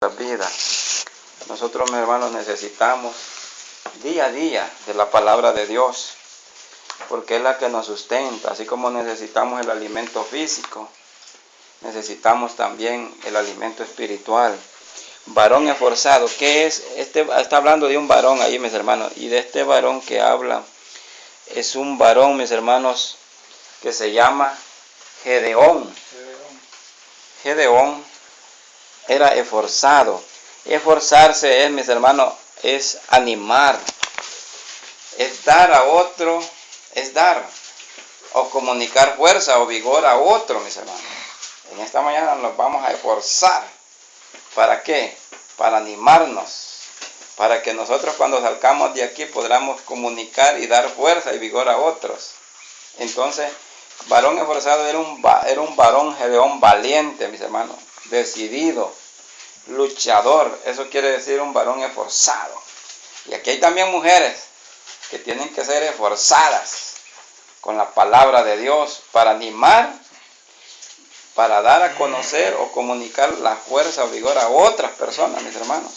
vida. Nosotros, mis hermanos, necesitamos día a día de la palabra de Dios, porque es la que nos sustenta. Así como necesitamos el alimento físico, necesitamos también el alimento espiritual. Varón esforzado, ¿qué es? Está hablando de un varón ahí, mis hermanos, y de este varón que habla es un varón, mis hermanos, que se llama Gedeón. Gedeón era esforzado. Esforzarse es, mis hermanos, es animar, es dar a otro, es dar o comunicar fuerza o vigor a otro, mis hermanos. En esta mañana nos vamos a esforzar. ¿Para qué? Para animarnos, para que nosotros cuando salgamos de aquí podamos comunicar y dar fuerza y vigor a otros. Entonces, varón esforzado era un varón Gedeón valiente, mis hermanos, decidido, luchador. Eso quiere decir un varón esforzado. Y aquí hay también mujeres que tienen que ser esforzadas con la palabra de Dios para animar, para dar a conocer o comunicar la fuerza o vigor a otras personas, mis hermanos.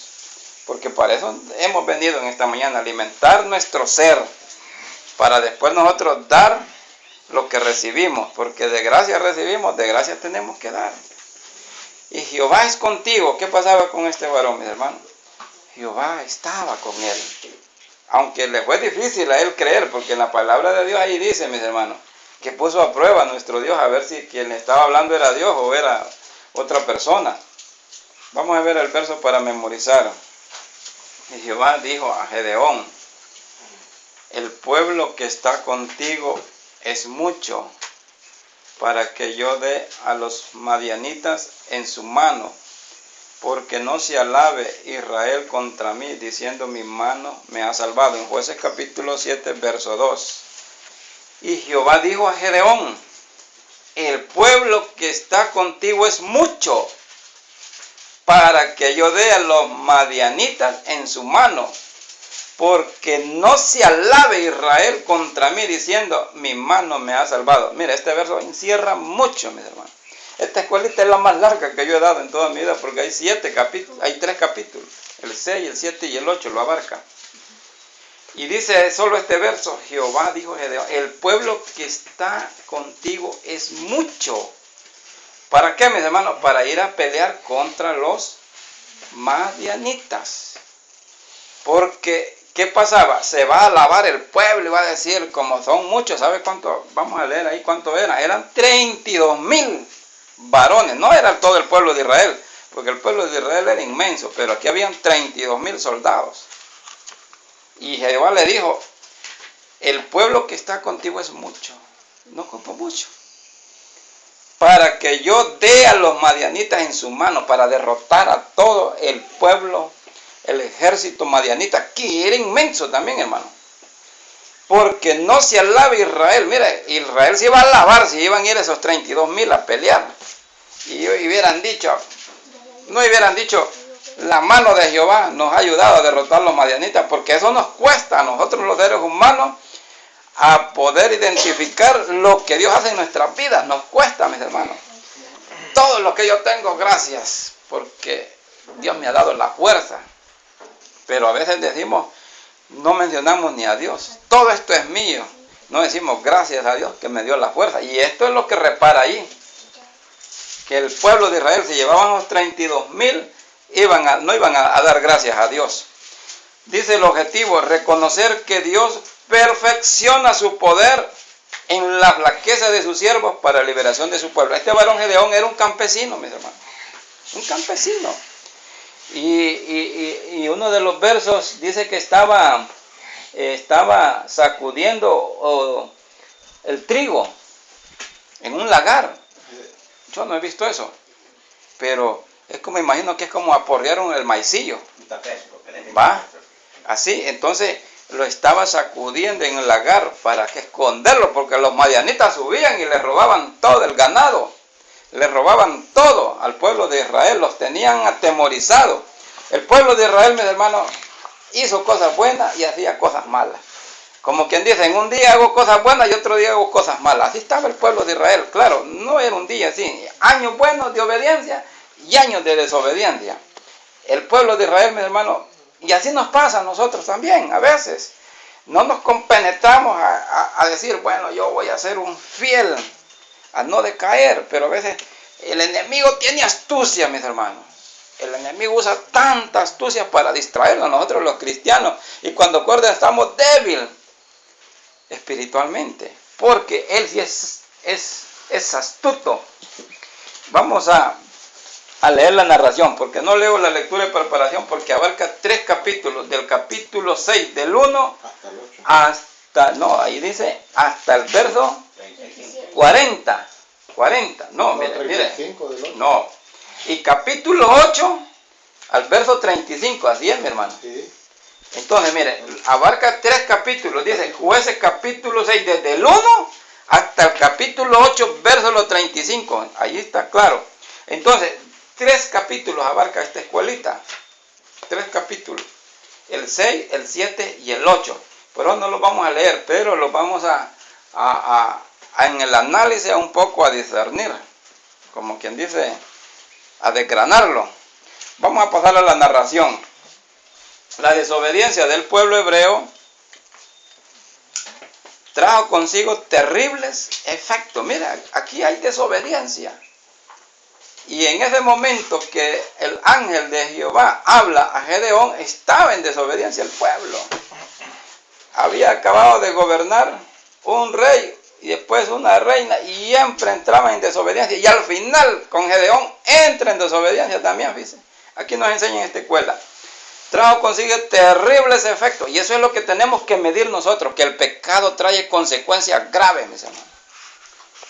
Porque para eso hemos venido en esta mañana, a alimentar nuestro ser, para después nosotros dar lo que recibimos, porque de gracia recibimos, de gracia tenemos que dar. Y Jehová es contigo. ¿Qué pasaba con este varón, mis hermanos? Jehová estaba con él. Aunque le fue difícil a él creer, porque en la palabra de Dios ahí dice, mis hermanos, que puso a prueba a nuestro Dios a ver si quien le estaba hablando era Dios o era otra persona. Vamos a ver el verso para memorizar. Y Jehová dijo a Gedeón: el pueblo que está contigo es mucho, para que yo dé a los madianitas en su mano, porque no se alabe Israel contra mí, diciendo mi mano me ha salvado. En Jueces capítulo 7, verso 2. Y Jehová dijo a Gedeón: el pueblo que está contigo es mucho, para que yo dé a los madianitas en su mano, porque no se alabe Israel contra mí, diciendo mi mano me ha salvado. Mira, este verso encierra mucho, mis hermanos. Esta escuelita es la más larga que yo he dado en toda mi vida, porque hay 7 capítulos, hay 3 capítulos, el 6, el 7 y el 8 lo abarca. Y dice solo este verso: Jehová dijo a Gedeón: el pueblo que está contigo es mucho. ¿Para qué, mis hermanos? Para ir a pelear contra los madianitas. Porque, ¿qué pasaba? Se va a alabar el pueblo y va a decir, como son muchos, ¿sabe cuánto? Vamos a leer ahí cuánto eran. Eran 32,000 varones. No era todo el pueblo de Israel, porque el pueblo de Israel era inmenso, pero aquí habían 32,000 soldados. Y Jehová le dijo: el pueblo que está contigo es mucho, no ocupo mucho, para que yo dé a los madianitas en su mano, para derrotar a todo el pueblo, el ejército madianita, que era inmenso también, hermano. Porque no se alabe Israel. Mira, Israel se iba a alabar si iban a ir esos 32,000 a pelear. Y hubieran dicho, no hubieran dicho, la mano de Jehová nos ha ayudado a derrotar a los madianitas, porque eso nos cuesta a nosotros los seres humanos a poder identificar lo que Dios hace en nuestras vidas. Nos cuesta, mis hermanos. Todo lo que yo tengo, gracias, porque Dios me ha dado la fuerza. Pero a veces decimos, no mencionamos ni a Dios. Todo esto es mío. No decimos gracias a Dios que me dio la fuerza. Y esto es lo que repara ahí. Que el pueblo de Israel, si llevaban los 32,000, no iban a dar gracias a Dios. Dice el objetivo: reconocer que Dios perfecciona su poder en la flaqueza de sus siervos para la liberación de su pueblo. Este varón Gedeón era un campesino, mis hermanos. Un campesino. Y uno de los versos dice que estaba sacudiendo el trigo en un lagar. Yo no he visto eso, pero es como, imagino que es como aporrearon el maicillo. ¿Va? Así, entonces lo estaba sacudiendo en el lagar para que esconderlo, porque los madianitas subían y le robaban todo el ganado. Le robaban todo al pueblo de Israel, los tenían atemorizados. El pueblo de Israel, mis hermanos, hizo cosas buenas y hacía cosas malas. Como quien dice, en un día hago cosas buenas y otro día hago cosas malas. Así estaba el pueblo de Israel. Claro, no era un día así. Años buenos de obediencia y años de desobediencia. el pueblo de Israel, mis hermanos, y así nos pasa a nosotros también, a veces. No nos compenetramos a decir, bueno, yo voy a ser un fiel, a no decaer, pero a veces el enemigo tiene astucia, mis hermanos. El enemigo usa tanta astucia para distraernos a nosotros los cristianos, y cuando acuerdan estamos débiles espiritualmente, porque él sí es astuto. Vamos a leer la narración, porque no leo la lectura de preparación, porque abarca 3 capítulos, del capítulo 6, del 1 hasta, no, ahí dice, hasta el verso 40, no, mire, no, y capítulo 8 al verso 35, así es, mi hermano. Entonces, mire, abarca 3 capítulos, dice Jueces capítulo 6, desde el 1 hasta el capítulo 8, verso 35, ahí está claro. Entonces, 3 capítulos abarca esta escuelita, 3 capítulos, el 6, el 7 y el 8. Pero no los vamos a leer, pero los vamos en el análisis un poco a discernir, como quien dice, a desgranarlo. Vamos a pasar a la narración. La desobediencia del pueblo hebreo trajo consigo terribles efectos. Mira, aquí hay desobediencia. Y en ese momento que el ángel de Jehová habla a Gedeón, estaba en desobediencia el pueblo. Había acabado de gobernar un rey y después una reina, y siempre entraba en desobediencia. Y al final, con Gedeón, entra en desobediencia también, fíjense. Aquí nos enseñan en esta escuela. Trajo consigo terribles efectos. Y eso es lo que tenemos que medir nosotros, que el pecado trae consecuencias graves, mis hermanos.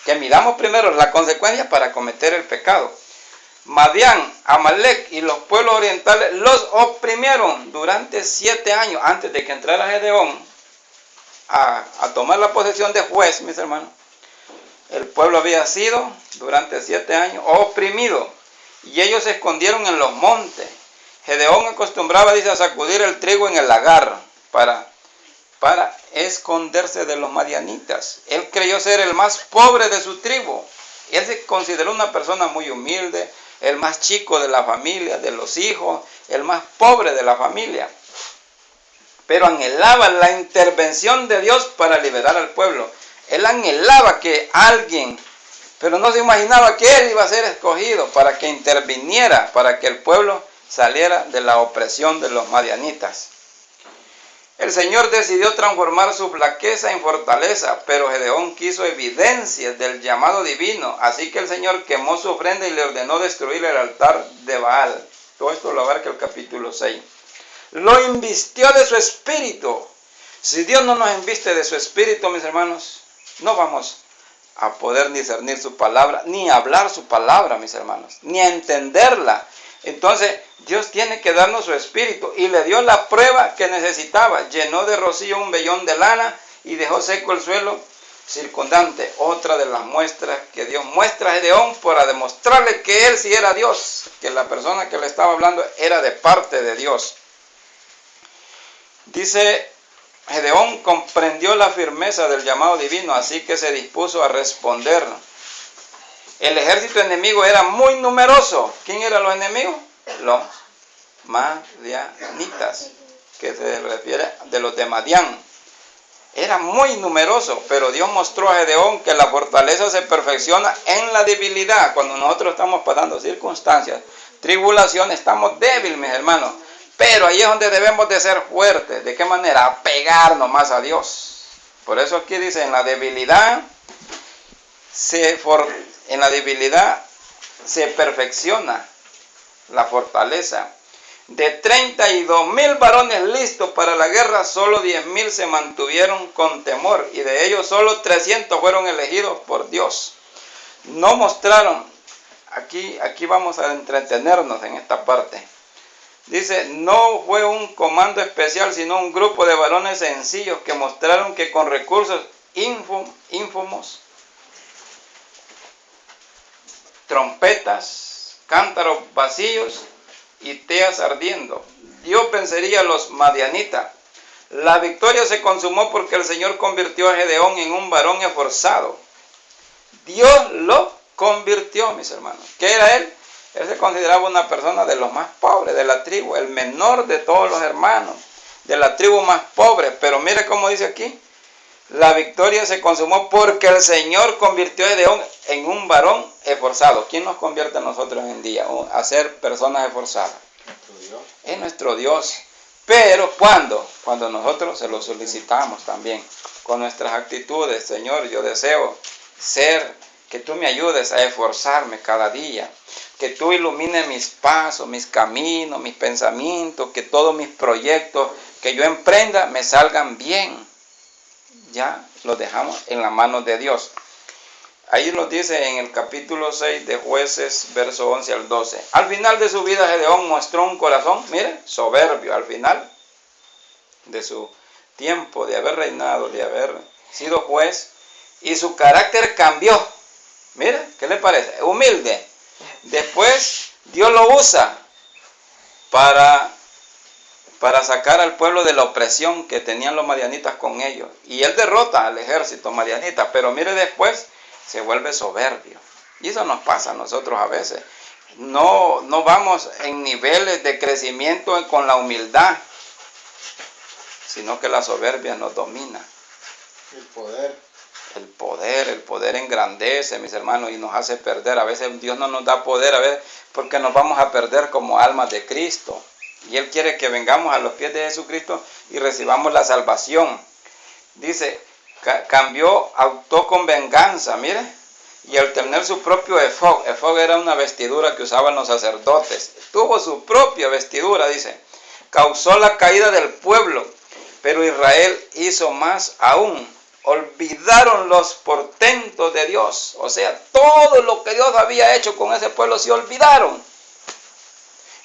Que midamos primero las consecuencias para cometer el pecado. Madián, Amalek y los pueblos orientales los oprimieron durante 7 años antes de que entrara Gedeón a tomar la posesión de juez, mis hermanos. El pueblo había sido durante 7 años oprimido y ellos se escondieron en los montes. Gedeón acostumbraba, dice, a sacudir el trigo en el lagar para esconderse de los madianitas. Él creyó ser el más pobre de su tribu. Él se consideró una persona muy humilde, el más chico de la familia, de los hijos, el más pobre de la familia. Pero anhelaba la intervención de Dios para liberar al pueblo. Él anhelaba que alguien, pero no se imaginaba que él iba a ser escogido para que interviniera, para que el pueblo saliera de la opresión de los madianitas. El Señor decidió transformar su flaqueza en fortaleza, pero Gedeón quiso evidencias del llamado divino, así que el Señor quemó su ofrenda y le ordenó destruir el altar de Baal. Todo esto lo abarca el capítulo 6. Lo invistió de su espíritu. Si Dios no nos inviste de su espíritu, mis hermanos, no vamos a poder discernir su palabra, ni hablar su palabra, mis hermanos, ni a entenderla. Entonces, Dios tiene que darnos su espíritu, y le dio la prueba que necesitaba. Llenó de rocío un vellón de lana y dejó seco el suelo circundante. Otra de las muestras que Dios muestra a Gedeón para demostrarle que él sí era Dios, que la persona que le estaba hablando era de parte de Dios. Dice, Gedeón comprendió la firmeza del llamado divino, así que se dispuso a responder. El ejército enemigo era muy numeroso. ¿Quién eran los enemigos? Los madianitas, que se refiere de los de Madián. Era muy numeroso, pero Dios mostró a Gedeón que la fortaleza se perfecciona en la debilidad. Cuando nosotros estamos pasando circunstancias, tribulaciones, estamos débiles, mis hermanos. Pero ahí es donde debemos de ser fuertes. ¿De qué manera? Apegarnos más a Dios. Por eso aquí dice, en la debilidad se perfecciona la fortaleza. De 32,000 varones listos para la guerra, solo 10,000 se mantuvieron con temor, y de ellos solo 300 fueron elegidos por Dios. No mostraron, aquí vamos a entretenernos en esta parte. Dice, no fue un comando especial, sino un grupo de varones sencillos que mostraron que con recursos ínfimos, trompetas, cántaros vacíos y teas ardiendo, Dios vencería a los madianitas. La victoria se consumó porque el Señor convirtió a Gedeón en un varón esforzado. Dios lo convirtió, mis hermanos. ¿Qué era él? Él se consideraba una persona de los más pobres de la tribu, el menor de todos los hermanos, de la tribu más pobre. Pero mire cómo dice aquí, la victoria se consumó porque el Señor convirtió a Gedeón en un varón esforzado. ¿Quién nos convierte a nosotros hoy en día a ser personas esforzadas? Nuestro Dios. Es nuestro Dios. Pero ¿cuándo? Cuando nosotros se lo solicitamos también, con nuestras actitudes. Señor, yo deseo que tú me ayudes a esforzarme cada día, que tú ilumines mis pasos, mis caminos, mis pensamientos, que todos mis proyectos que yo emprenda me salgan bien. Ya lo dejamos en las manos de Dios. Ahí lo dice en el capítulo 6 de Jueces, verso 11 al 12. Al final de su vida, Gedeón mostró un corazón, mire, soberbio. Al final de su tiempo de haber reinado, de haber sido juez, y su carácter cambió. Mire, ¿qué le parece? Humilde. Después Dios lo usa para sacar al pueblo de la opresión que tenían los madianitas con ellos. Y él derrota al ejército madianita, pero mire, después se vuelve soberbio. Y eso nos pasa a nosotros a veces. No vamos en niveles de crecimiento con la humildad, sino que la soberbia nos domina. El poder engrandece, mis hermanos, y nos hace perder. A veces Dios no nos da poder, a veces porque nos vamos a perder como almas de Cristo. Y Él quiere que vengamos a los pies de Jesucristo y recibamos la salvación. Dice, actuó con venganza, mire, y al tener su propio efod era una vestidura que usaban los sacerdotes, tuvo su propia vestidura, dice, causó la caída del pueblo, pero Israel hizo más aún, olvidaron los portentos de Dios, o sea, todo lo que Dios había hecho con ese pueblo se olvidaron.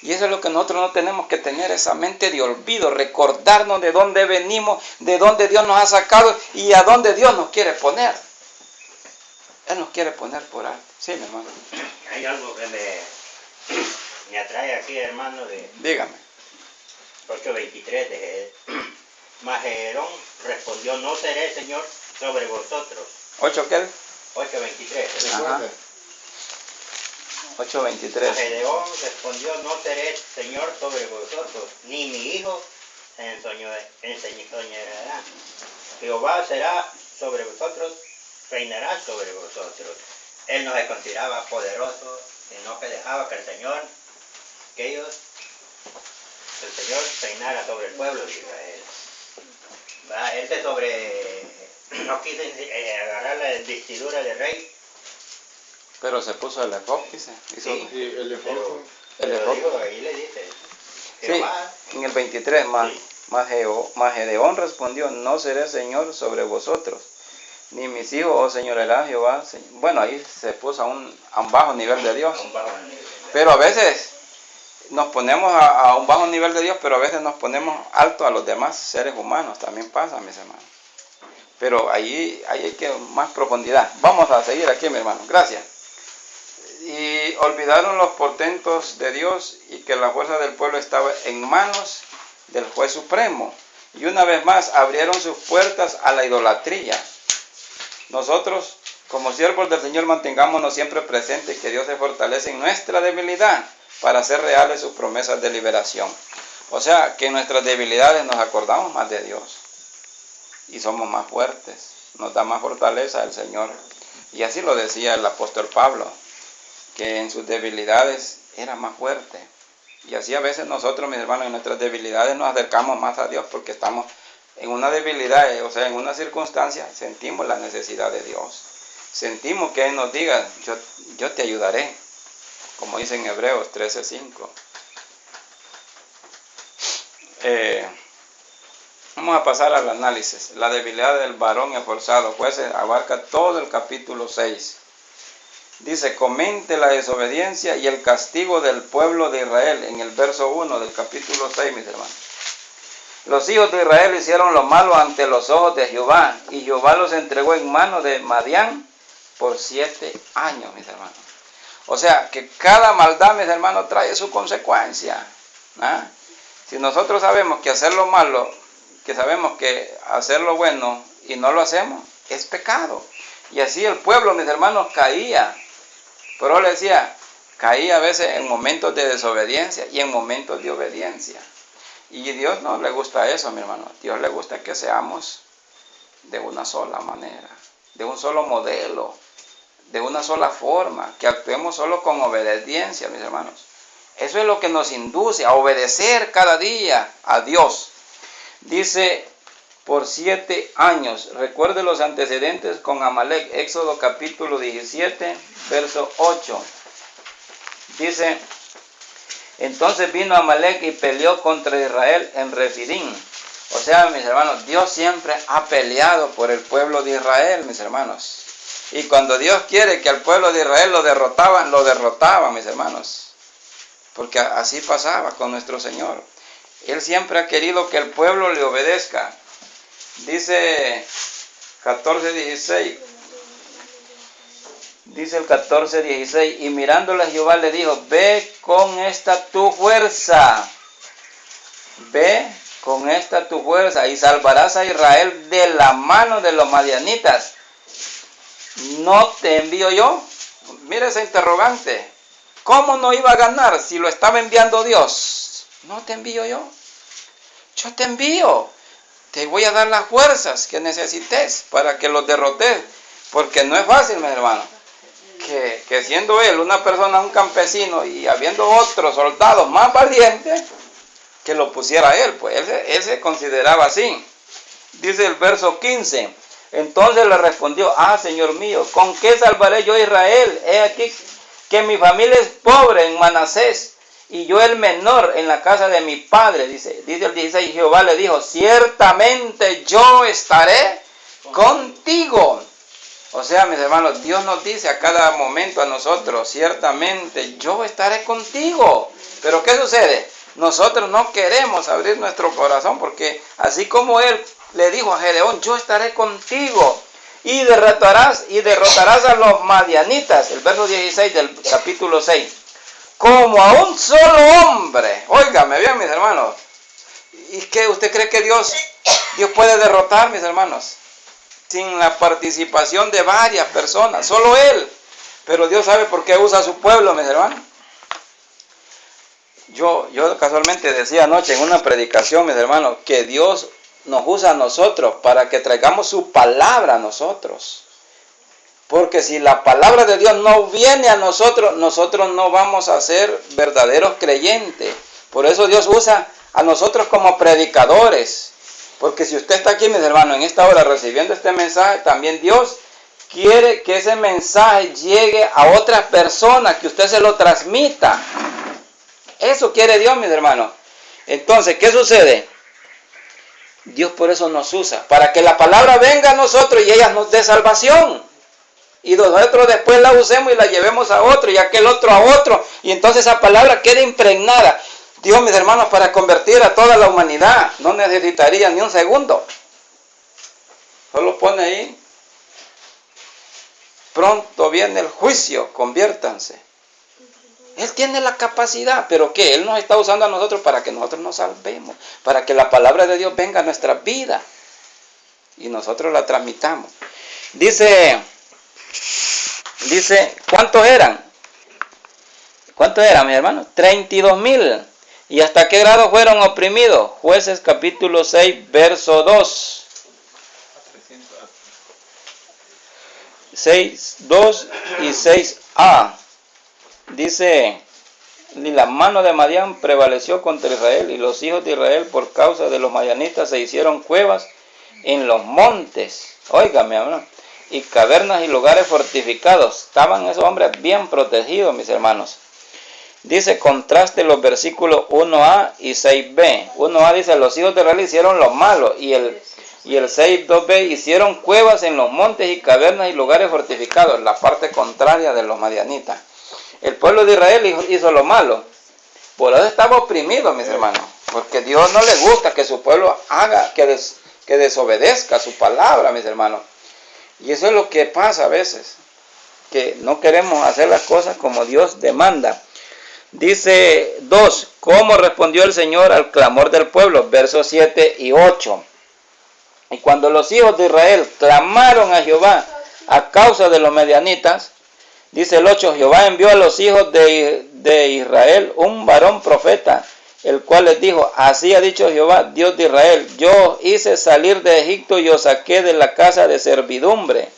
Y eso es lo que nosotros no tenemos que tener, esa mente de olvido, recordarnos de dónde venimos, de dónde Dios nos ha sacado y a dónde Dios nos quiere poner. Él nos quiere poner por alto. Sí, mi hermano. Hay algo que me atrae aquí, hermano, Dígame. 8:23 de Mas Gedeón respondió, no seré Señor sobre vosotros. ¿8 qué? 8:23. Ajá. 8:23. Gedeón respondió, no seré Señor sobre vosotros, ni mi hijo enseñará. Jehová será sobre vosotros, reinará sobre vosotros. Él no se consideraba poderoso, sino que dejaba que el Señor reinara sobre el pueblo de Israel. No quiso agarrar la vestidura de rey. Pero se puso el efod, dice. Sí, el efod. Ahí le dice. Jehová, sí, en el 23 más. Sí. Mas Gedeón respondió, no seré Señor sobre vosotros, ni mis hijos os señoreará Jehová. Bueno, ahí se puso a un bajo nivel de Dios. Pero a veces nos ponemos a un bajo nivel de Dios, pero a veces nos ponemos alto a los demás seres humanos. También pasa, mis hermanos. Pero ahí hay que más profundidad. Vamos a seguir aquí, mi hermano. Gracias. Y olvidaron los portentos de Dios y que la fuerza del pueblo estaba en manos del juez supremo. Y una vez más abrieron sus puertas a la idolatría. Nosotros, como siervos del Señor, mantengámonos siempre presentes, que Dios se fortalece en nuestra debilidad para hacer reales sus promesas de liberación. O sea, que en nuestras debilidades nos acordamos más de Dios y somos más fuertes, nos da más fortaleza el Señor. Y así lo decía el apóstol Pablo, que en sus debilidades era más fuerte. Y así a veces nosotros, mis hermanos, en nuestras debilidades nos acercamos más a Dios porque estamos en una debilidad, o sea, en una circunstancia, sentimos la necesidad de Dios. Sentimos que Él nos diga, yo te ayudaré, como dice en Hebreos 13:5. Vamos a pasar al análisis. La debilidad del varón esforzado. Jueces abarca todo el capítulo 6. Dice, comente la desobediencia y el castigo del pueblo de Israel, en el verso 1 del capítulo 6, mis hermanos. Los hijos de Israel hicieron lo malo ante los ojos de Jehová, y Jehová los entregó en manos de Madián por 7 años, mis hermanos. O sea, que cada maldad, mis hermanos, trae su consecuencia. ¿Ah? Si nosotros sabemos que hacer lo malo, que sabemos que hacer lo bueno y no lo hacemos, es pecado. Y así el pueblo, mis hermanos, caía. Pero le decía, Caí a veces en momentos de desobediencia y en momentos de obediencia. Y a Dios no le gusta eso, mi hermano. Dios le gusta que seamos de una sola manera, de un solo modelo, de una sola forma, que actuemos solo con obediencia, mis hermanos. Eso es lo que nos induce a obedecer cada día a Dios. Dice, por 7 años, recuerde los antecedentes con Amalek, Éxodo capítulo 17, verso 8. Dice, entonces vino Amalek y peleó contra Israel en Refidim. O sea, mis hermanos, Dios siempre ha peleado por el pueblo de Israel, mis hermanos. Y cuando Dios quiere que al pueblo de Israel lo derrotaba, mis hermanos. Porque así pasaba con nuestro Señor. Él siempre ha querido que el pueblo le obedezca. Dice 14:16. Dice el 14:16. Y mirándole a Jehová le dijo, ve con esta tu fuerza. Ve con esta tu fuerza y salvarás a Israel de la mano de los madianitas. ¿No te envío yo? Mira ese interrogante. ¿Cómo no iba a ganar si lo estaba enviando Dios? ¿No te envío yo? Yo te envío. Te voy a dar las fuerzas que necesites para que los derrotes. Porque no es fácil, mi hermano. Que siendo él una persona, un campesino, y habiendo otros soldados más valientes, que lo pusiera él, pues él se consideraba así. Dice el verso 15. Entonces le respondió, Señor mío, ¿con qué salvaré yo a Israel? He aquí que mi familia es pobre en Manasés, y yo el menor en la casa de mi padre. Dice el 16, Jehová le dijo, ciertamente yo estaré contigo. O sea, mis hermanos, Dios nos dice a cada momento a nosotros, ciertamente yo estaré contigo. Pero ¿qué sucede? Nosotros no queremos abrir nuestro corazón, porque así como él le dijo a Gedeón, yo estaré contigo y derrotarás a los madianitas, el verso 16 del capítulo 6, como a un solo hombre. Óigame bien, mis hermanos. ¿Y qué usted cree que Dios puede derrotar, mis hermanos? Sin la participación de varias personas, solo él. Pero Dios sabe por qué usa a su pueblo, mis hermanos. Yo casualmente decía anoche en una predicación, mis hermanos, que Dios nos usa a nosotros para que traigamos su palabra a nosotros. Porque si la palabra de Dios no viene a nosotros, nosotros no vamos a ser verdaderos creyentes. Por eso Dios usa a nosotros como predicadores. Porque si usted está aquí, mis hermanos, en esta hora recibiendo este mensaje, también Dios quiere que ese mensaje llegue a otras personas, que usted se lo transmita. Eso quiere Dios, mis hermanos. Entonces, ¿qué sucede? Dios por eso nos usa, para que la palabra venga a nosotros y ella nos dé salvación. Y nosotros después la usemos y la llevemos a otro y aquel otro a otro. Y entonces esa palabra queda impregnada. Dios, mis hermanos, para convertir a toda la humanidad no necesitaría ni un segundo. Solo pone ahí, pronto viene el juicio, conviértanse. Él tiene la capacidad, pero ¿qué? Él nos está usando a nosotros para que nosotros nos salvemos, para que la palabra de Dios venga a nuestra vida y nosotros la transmitamos. Dice, ¿cuántos eran? ¿Cuántos eran, mis hermanos? 32,000. ¿Y hasta qué grado fueron oprimidos? Jueces capítulo 6, verso 2. 6:2 y 6a. Dice, y la mano de Madián prevaleció contra Israel, y los hijos de Israel por causa de los madianitas se hicieron cuevas en los montes. Óigame, hermano. Y cavernas y lugares fortificados. Estaban esos hombres bien protegidos, mis hermanos. Dice, contraste los versículos 1a y 6b. 1a dice, los hijos de Israel hicieron lo malo, y el 6.2b, hicieron cuevas en los montes y cavernas y lugares fortificados. La parte contraria de los madianitas. El pueblo de Israel hizo lo malo. Por eso estaba oprimido, mis hermanos. Porque Dios no le gusta que su pueblo haga, que desobedezca su palabra, mis hermanos. Y eso es lo que pasa a veces. Que no queremos hacer las cosas como Dios demanda. Dice 2. ¿Cómo respondió el Señor al clamor del pueblo? Versos 7 y 8. Y cuando los hijos de Israel clamaron a Jehová a causa de los madianitas, Dice el 8, Jehová envió a los hijos de Israel un varón profeta, el cual les dijo, así ha dicho Jehová, Dios de Israel, yo hice salir de Egipto y os saqué de la casa de servidumbre.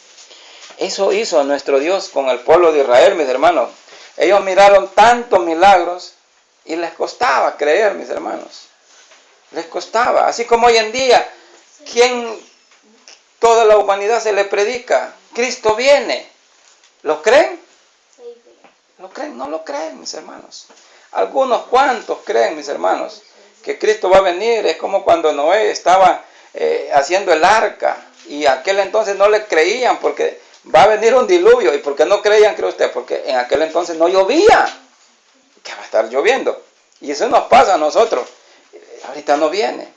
Eso hizo nuestro Dios con el pueblo de Israel, mis hermanos. Ellos miraron tantos milagros y les costaba creer, mis hermanos. Les costaba. Así como hoy en día, toda la humanidad se le predica, Cristo viene. ¿Lo creen? ¿Lo creen? No lo creen, mis hermanos. Algunos cuantos creen, mis hermanos, que Cristo va a venir. Es como cuando Noé estaba haciendo el arca y aquel entonces no le creían porque va a venir un diluvio. ¿Y por qué no creían, cree usted? Porque en aquel entonces no llovía. Que va a estar lloviendo. Y eso nos pasa a nosotros. Ahorita no viene.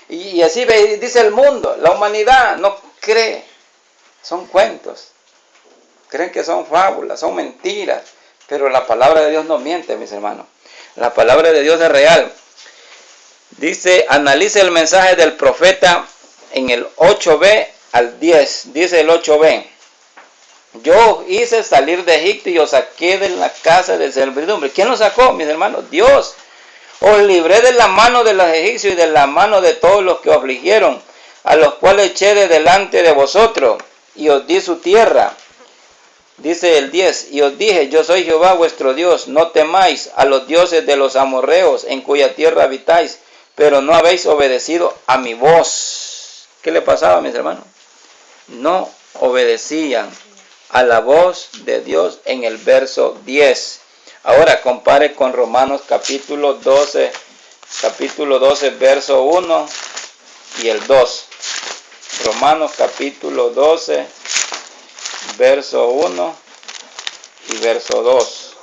Y así dice el mundo, la humanidad no cree. Son cuentos. Creen que son fábulas, son mentiras. Pero la palabra de Dios no miente, mis hermanos. La palabra de Dios es real. Dice, analice el mensaje del profeta en el 8b al 10. Dice el 8b. Yo hice salir de Egipto y os saqué de la casa de servidumbre. ¿Quién los sacó, mis hermanos? Dios. Os libré de la mano de los egipcios y de la mano de todos los que os afligieron, a los cuales eché de delante de vosotros, y os di su tierra. Dice el 10, y os dije, yo soy Jehová vuestro Dios, no temáis a los dioses de los amorreos, en cuya tierra habitáis, pero no habéis obedecido a mi voz. ¿Qué le pasaba, mis hermanos? No obedecían a la voz de Dios en el verso 10. Ahora compare con Romanos capítulo 12, verso 1 y el 2. Romanos capítulo 12, verso 1 y verso 2.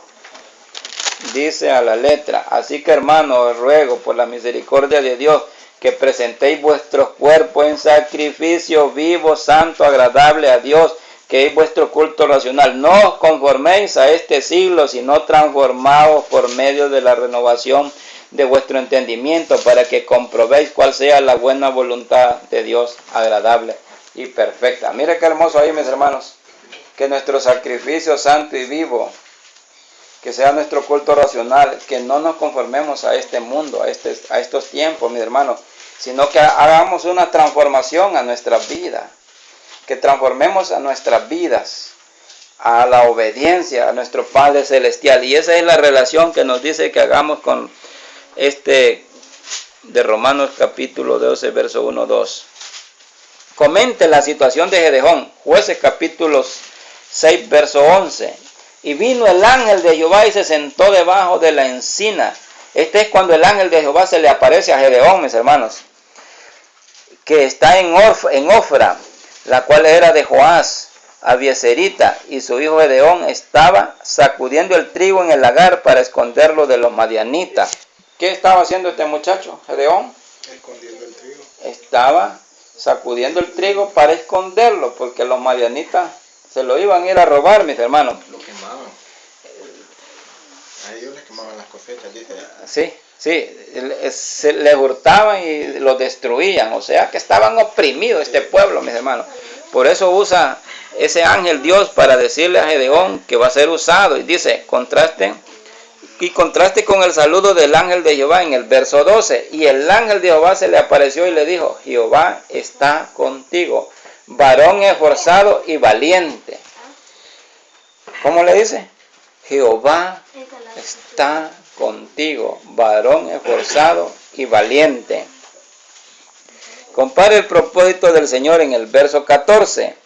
Dice a la letra, así que hermanos, os ruego por la misericordia de Dios que presentéis vuestros cuerpos en sacrificio vivo, santo, agradable a Dios, que es vuestro culto racional. No os conforméis a este siglo, sino transformaos por medio de la renovación de vuestro entendimiento, para que comprobéis cuál sea la buena voluntad de Dios, agradable y perfecta. Mire qué hermoso ahí, mis hermanos, que nuestro sacrificio santo y vivo, que sea nuestro culto racional, que no nos conformemos a este mundo, a estos tiempos, mis hermanos, sino que hagamos una transformación a nuestra vida. Que transformemos a nuestras vidas a la obediencia a nuestro Padre Celestial. Y esa es la relación que nos dice que hagamos con de Romanos capítulo 12, verso 1, 2. Comente la situación de Gedeón, Jueces capítulo 6, verso 11. Y vino el ángel de Jehová y se sentó debajo de la encina. Este es cuando el ángel de Jehová se le aparece a Gedeón, mis hermanos, que está en Ofra, la cual era de Joás, Abieserita, y su hijo Gedeón estaba sacudiendo el trigo en el lagar para esconderlo de los madianitas. ¿Qué estaba haciendo este muchacho, Gedeón? Escondiendo el trigo. Estaba sacudiendo el trigo para esconderlo, porque los madianitas se lo iban a ir a robar, mis hermanos. Lo quemaban. A ellos les quemaban las cosechas, dice. Se les hurtaban y los destruían. O sea que estaban oprimidos este pueblo, mis hermanos. Por eso usa ese ángel Dios para decirle a Gedeón que va a ser usado. Y dice, contraste con el saludo del ángel de Jehová en el verso 12. Y el ángel de Jehová se le apareció y le dijo, Jehová está contigo, varón esforzado y valiente. ¿Cómo le dice? Jehová está contigo, varón esforzado y valiente. Compare el propósito del Señor en el verso 14.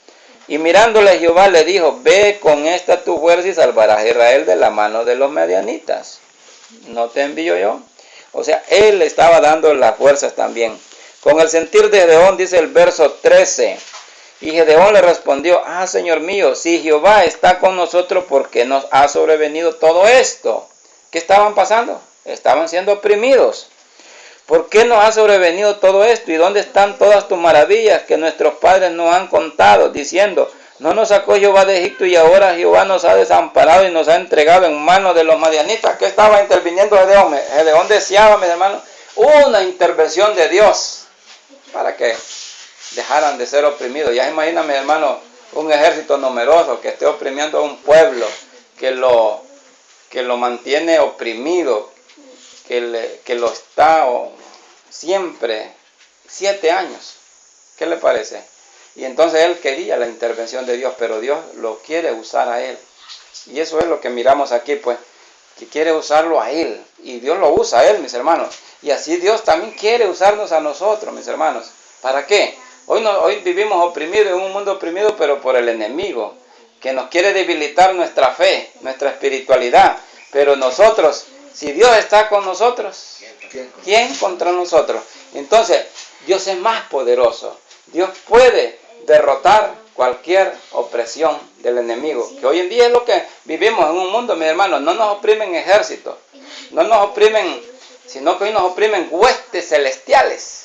Y mirándole Jehová le dijo, ve con esta tu fuerza y salvarás a Israel de la mano de los madianitas. ¿No te envío yo? O sea, él le estaba dando las fuerzas también. Con el sentir de Gedeón dice el verso 13. Y Gedeón le respondió, Señor mío, si Jehová está con nosotros, ¿por qué nos ha sobrevenido todo esto? ¿Qué estaban pasando? Estaban siendo oprimidos. ¿Por qué nos ha sobrevenido todo esto? ¿Y dónde están todas tus maravillas que nuestros padres nos han contado? Diciendo, no nos sacó Jehová de Egipto y ahora Jehová nos ha desamparado y nos ha entregado en manos de los madianitas. ¿Qué estaba interviniendo Gedeón? Gedeón deseaba, mis hermanos, una intervención de Dios para que dejaran de ser oprimidos. Ya imagina, mi hermano, un ejército numeroso que esté oprimiendo a un pueblo que lo mantiene oprimido, que lo está siempre 7 años. ¿Qué le parece? Y entonces él quería la intervención de Dios, pero Dios lo quiere usar a él. Y eso es lo que miramos aquí, pues, que quiere usarlo a él. Y Dios lo usa a él, mis hermanos. Y así Dios también quiere usarnos a nosotros, mis hermanos. ¿Para qué? Hoy vivimos oprimidos, en un mundo oprimido, pero por el enemigo, que nos quiere debilitar nuestra fe, nuestra espiritualidad. Pero nosotros, si Dios está con nosotros, ¿quién contra nosotros? Entonces, Dios es más poderoso. Dios puede derrotar cualquier opresión del enemigo. Que hoy en día es lo que vivimos en un mundo, mis hermanos. No nos oprimen ejércitos, no nos oprimen, sino que hoy nos oprimen huestes celestiales,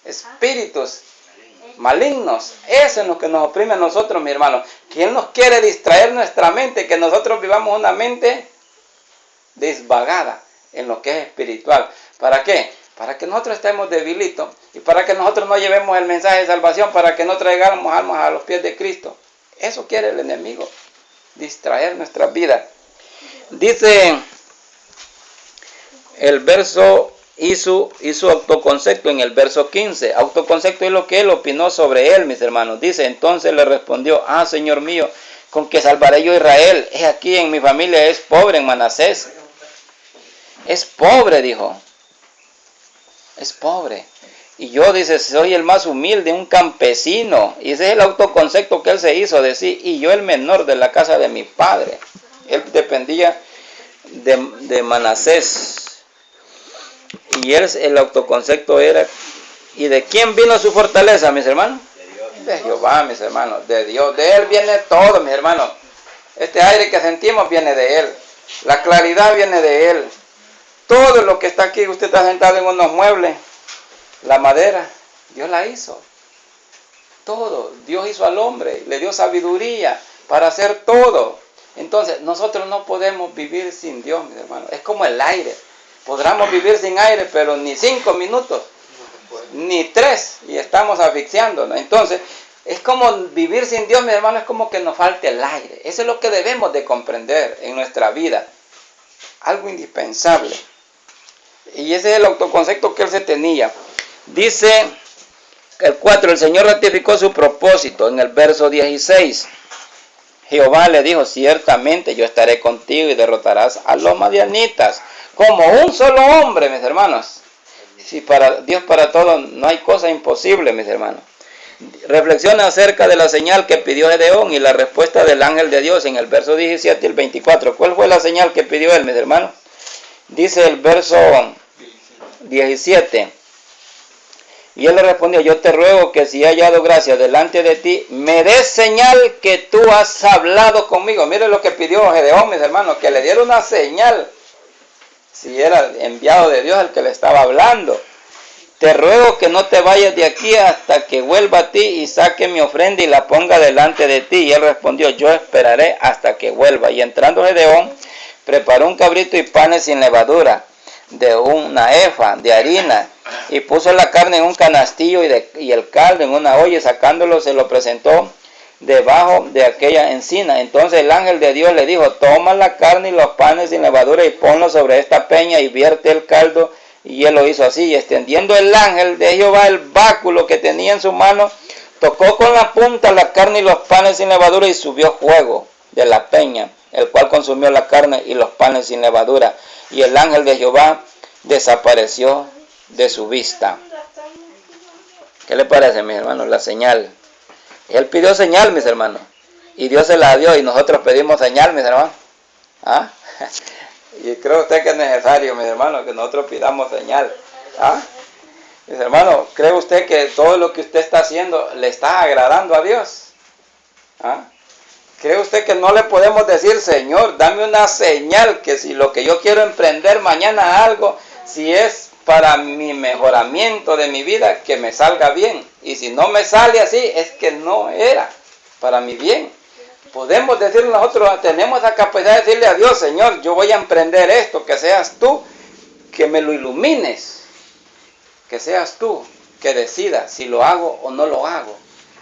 espíritus malignos. Eso es lo que nos oprime a nosotros, mis hermanos. ¿Quién nos quiere distraer nuestra mente? Que nosotros vivamos una mente desvagada en lo que es espiritual. ¿Para qué? Para que nosotros estemos debilitos y para que nosotros no llevemos el mensaje de salvación, para que no traigamos almas a los pies de Cristo. Eso quiere el enemigo, distraer nuestras vidas. Dice el verso y su autoconcepto en el verso 15. Autoconcepto es lo que él opinó sobre él, mis hermanos. Dice, entonces le respondió, Señor mío, ¿con qué salvaré yo a Israel? Es aquí en mi familia, es pobre en Manasés. Es pobre, dijo. Es pobre. Y yo, dice, soy el más humilde, un campesino. Y ese es el autoconcepto que él se hizo de sí. Y yo el menor de la casa de mi padre. Él dependía de Manasés. Y él, el autoconcepto era, ¿y de quién vino su fortaleza, mis hermanos? De Jehová, mis hermanos, de Dios. De él viene todo, mis hermanos. Este aire que sentimos viene de él. La claridad viene de él. Todo lo que está aquí, usted está sentado en unos muebles, la madera, Dios la hizo. Todo, Dios hizo al hombre, le dio sabiduría para hacer todo. Entonces, nosotros no podemos vivir sin Dios, mis hermanos. Es como el aire. Podremos vivir sin aire, pero ni 5 minutos, ni 3, y estamos asfixiándonos. Entonces, es como vivir sin Dios, mis hermanos, es como que nos falte el aire. Eso es lo que debemos de comprender en nuestra vida. Algo indispensable. Y ese es el autoconcepto que él se tenía. Dice el 4, el Señor ratificó su propósito en el verso 16. Jehová le dijo, ciertamente yo estaré contigo y derrotarás a los madianitas como un solo hombre, mis hermanos. Si para Dios para todo no hay cosa imposible, mis hermanos. Reflexiona acerca de la señal que pidió Gedeón y la respuesta del ángel de Dios en el verso 17 y el 24. ¿Cuál fue la señal que pidió él, mis hermanos? Dice el verso 17. Y él le respondió, yo te ruego que si he hallado gracia delante de ti, me des señal que tú has hablado conmigo. Mire lo que pidió Gedeón, mis hermanos, que le diera una señal. Si era enviado de Dios el que le estaba hablando. Te ruego que no te vayas de aquí hasta que vuelva a ti y saque mi ofrenda y la ponga delante de ti. Y él respondió, yo esperaré hasta que vuelva. Y entrando Gedeón, preparó un cabrito y panes sin levadura, de una efa de harina, y puso la carne en un canastillo y el caldo en una olla, y sacándolo se lo presentó debajo de aquella encina. Entonces el ángel de Dios le dijo, toma la carne y los panes sin levadura y ponlo sobre esta peña y vierte el caldo. Y él lo hizo así, y extendiendo el ángel de Jehová el báculo que tenía en su mano, tocó con la punta la carne y los panes sin levadura y subió fuego de la peña, el cual consumió la carne y los panes sin levadura. Y el ángel de Jehová desapareció de su vista. ¿Qué le parece, mis hermanos? La señal. Él pidió señal, mis hermanos, y Dios se la dio, y nosotros pedimos señal, mis hermanos. ¿Ah? Y cree usted que es necesario, mis hermanos, que nosotros pidamos señal. ¿Ah? Mis hermanos, ¿cree usted que todo lo que usted está haciendo le está agradando a Dios? ¿Ah? ¿Cree usted que no le podemos decir, Señor, dame una señal, que si lo que yo quiero emprender mañana algo, si es para mi mejoramiento de mi vida, que me salga bien? Y si no me sale así, es que no era para mi bien. Podemos decirle nosotros, tenemos la capacidad de decirle a Dios, Señor, yo voy a emprender esto, que seas tú que me lo ilumines, que seas tú que decidas si lo hago o no lo hago.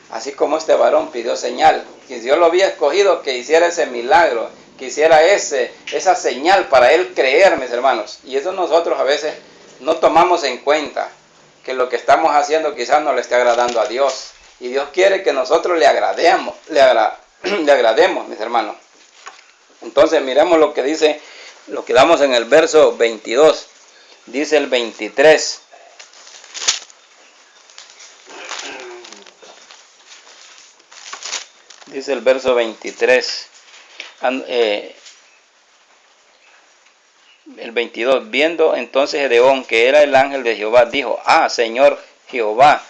Así como este varón pidió señal, que Dios lo había escogido que hiciera ese milagro, quisiera esa señal para él creer, mis hermanos. Y eso nosotros a veces no tomamos en cuenta, que lo que estamos haciendo quizás no le esté agradando a Dios. Y Dios quiere que nosotros le agrademos, le agrademos, mis hermanos. Entonces miremos lo que dice, lo que damos en el verso 22. Dice el 23. Dice el verso 23. El 22, viendo entonces Gedeón que era el ángel de Jehová, dijo: ah, Señor Jehová,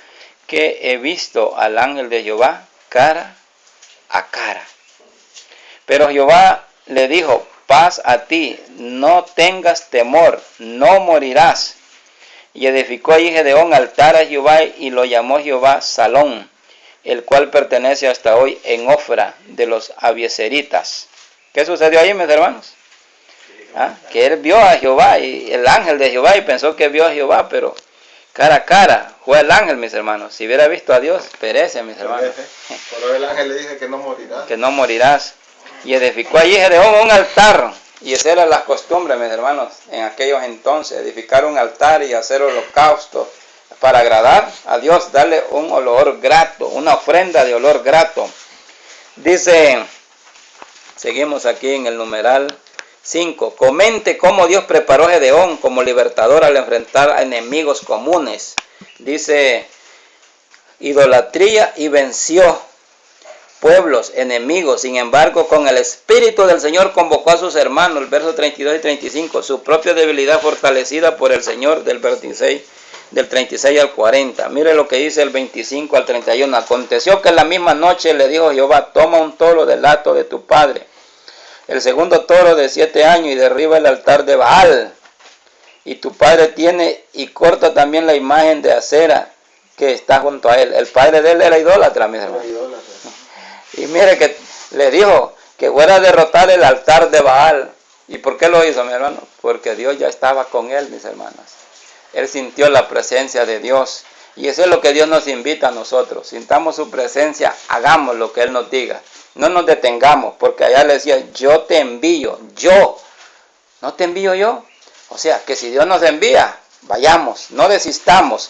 que he visto al ángel de Jehová cara a cara. Pero Jehová le dijo: paz a ti, no tengas temor, no morirás. Y edificó allí Gedeón altar a Jehová, y lo llamó Jehová Salón, el cual pertenece hasta hoy en Ofra de los Abiezeritas. ¿Qué sucedió ahí, mis hermanos? Que él vio a Jehová, y el ángel de Jehová, y pensó que vio a Jehová, pero cara a cara fue el ángel, mis hermanos. Si hubiera visto a Dios, perece, mis hermanos. Pero el ángel le dice que no morirás. Que no morirás. Y edificó allí Gedeón un altar, y esa era la costumbre, mis hermanos, en aquellos entonces, edificar un altar y hacer holocausto para agradar a Dios, darle un olor grato, una ofrenda de olor grato. Dice, seguimos aquí en el numeral 5. Comente cómo Dios preparó a Gedeón como libertador al enfrentar a enemigos comunes. Dice, idolatría y venció pueblos enemigos. Sin embargo, con el Espíritu del Señor convocó a sus hermanos. El verso 32 y 35. Su propia debilidad fortalecida por el Señor, del 36 al 40. Mire lo que dice el 25 al 31. Aconteció que en la misma noche le dijo Jehová: toma un toro del hato de tu padre, el segundo toro de 7 años, y derriba el altar de Baal. Y tu padre tiene, y corta también la imagen de acera que está junto a él. El padre de él era idólatra, mis hermanos. Y mire que le dijo que fuera a derrotar el altar de Baal. ¿Y por qué lo hizo, mi hermano? Porque Dios ya estaba con él, mis hermanos. Él sintió la presencia de Dios. Y eso es lo que Dios nos invita a nosotros. Sintamos su presencia, hagamos lo que Él nos diga. No nos detengamos, porque allá le decía: yo te envío, yo. ¿No te envío yo? O sea, que si Dios nos envía, vayamos, no desistamos.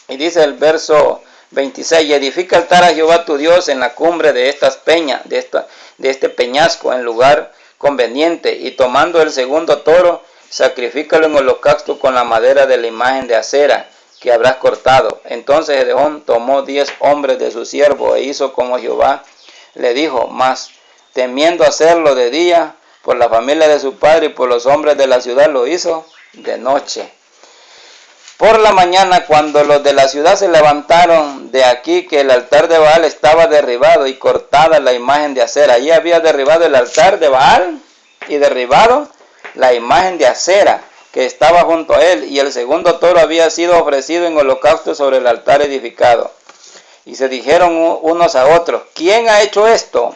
Y dice el verso 26, y edifica altar a Jehová tu Dios en la cumbre de estas peñas, de este peñasco, en lugar conveniente, y tomando el segundo toro, sacrifícalo en holocausto con la madera de la imagen de acera que habrás cortado. Entonces Gedeón tomó 10 hombres de su siervo e hizo como Jehová le dijo, mas temiendo hacerlo de día por la familia de su padre y por los hombres de la ciudad, lo hizo de noche. Por la mañana, cuando los de la ciudad se levantaron de aquí, que el altar de Baal estaba derribado y cortada la imagen de acera. Allí había derribado el altar de Baal y derribado la imagen de acera que estaba junto a él, y el segundo toro había sido ofrecido en holocausto sobre el altar edificado. Y se dijeron unos a otros: ¿quién ha hecho esto?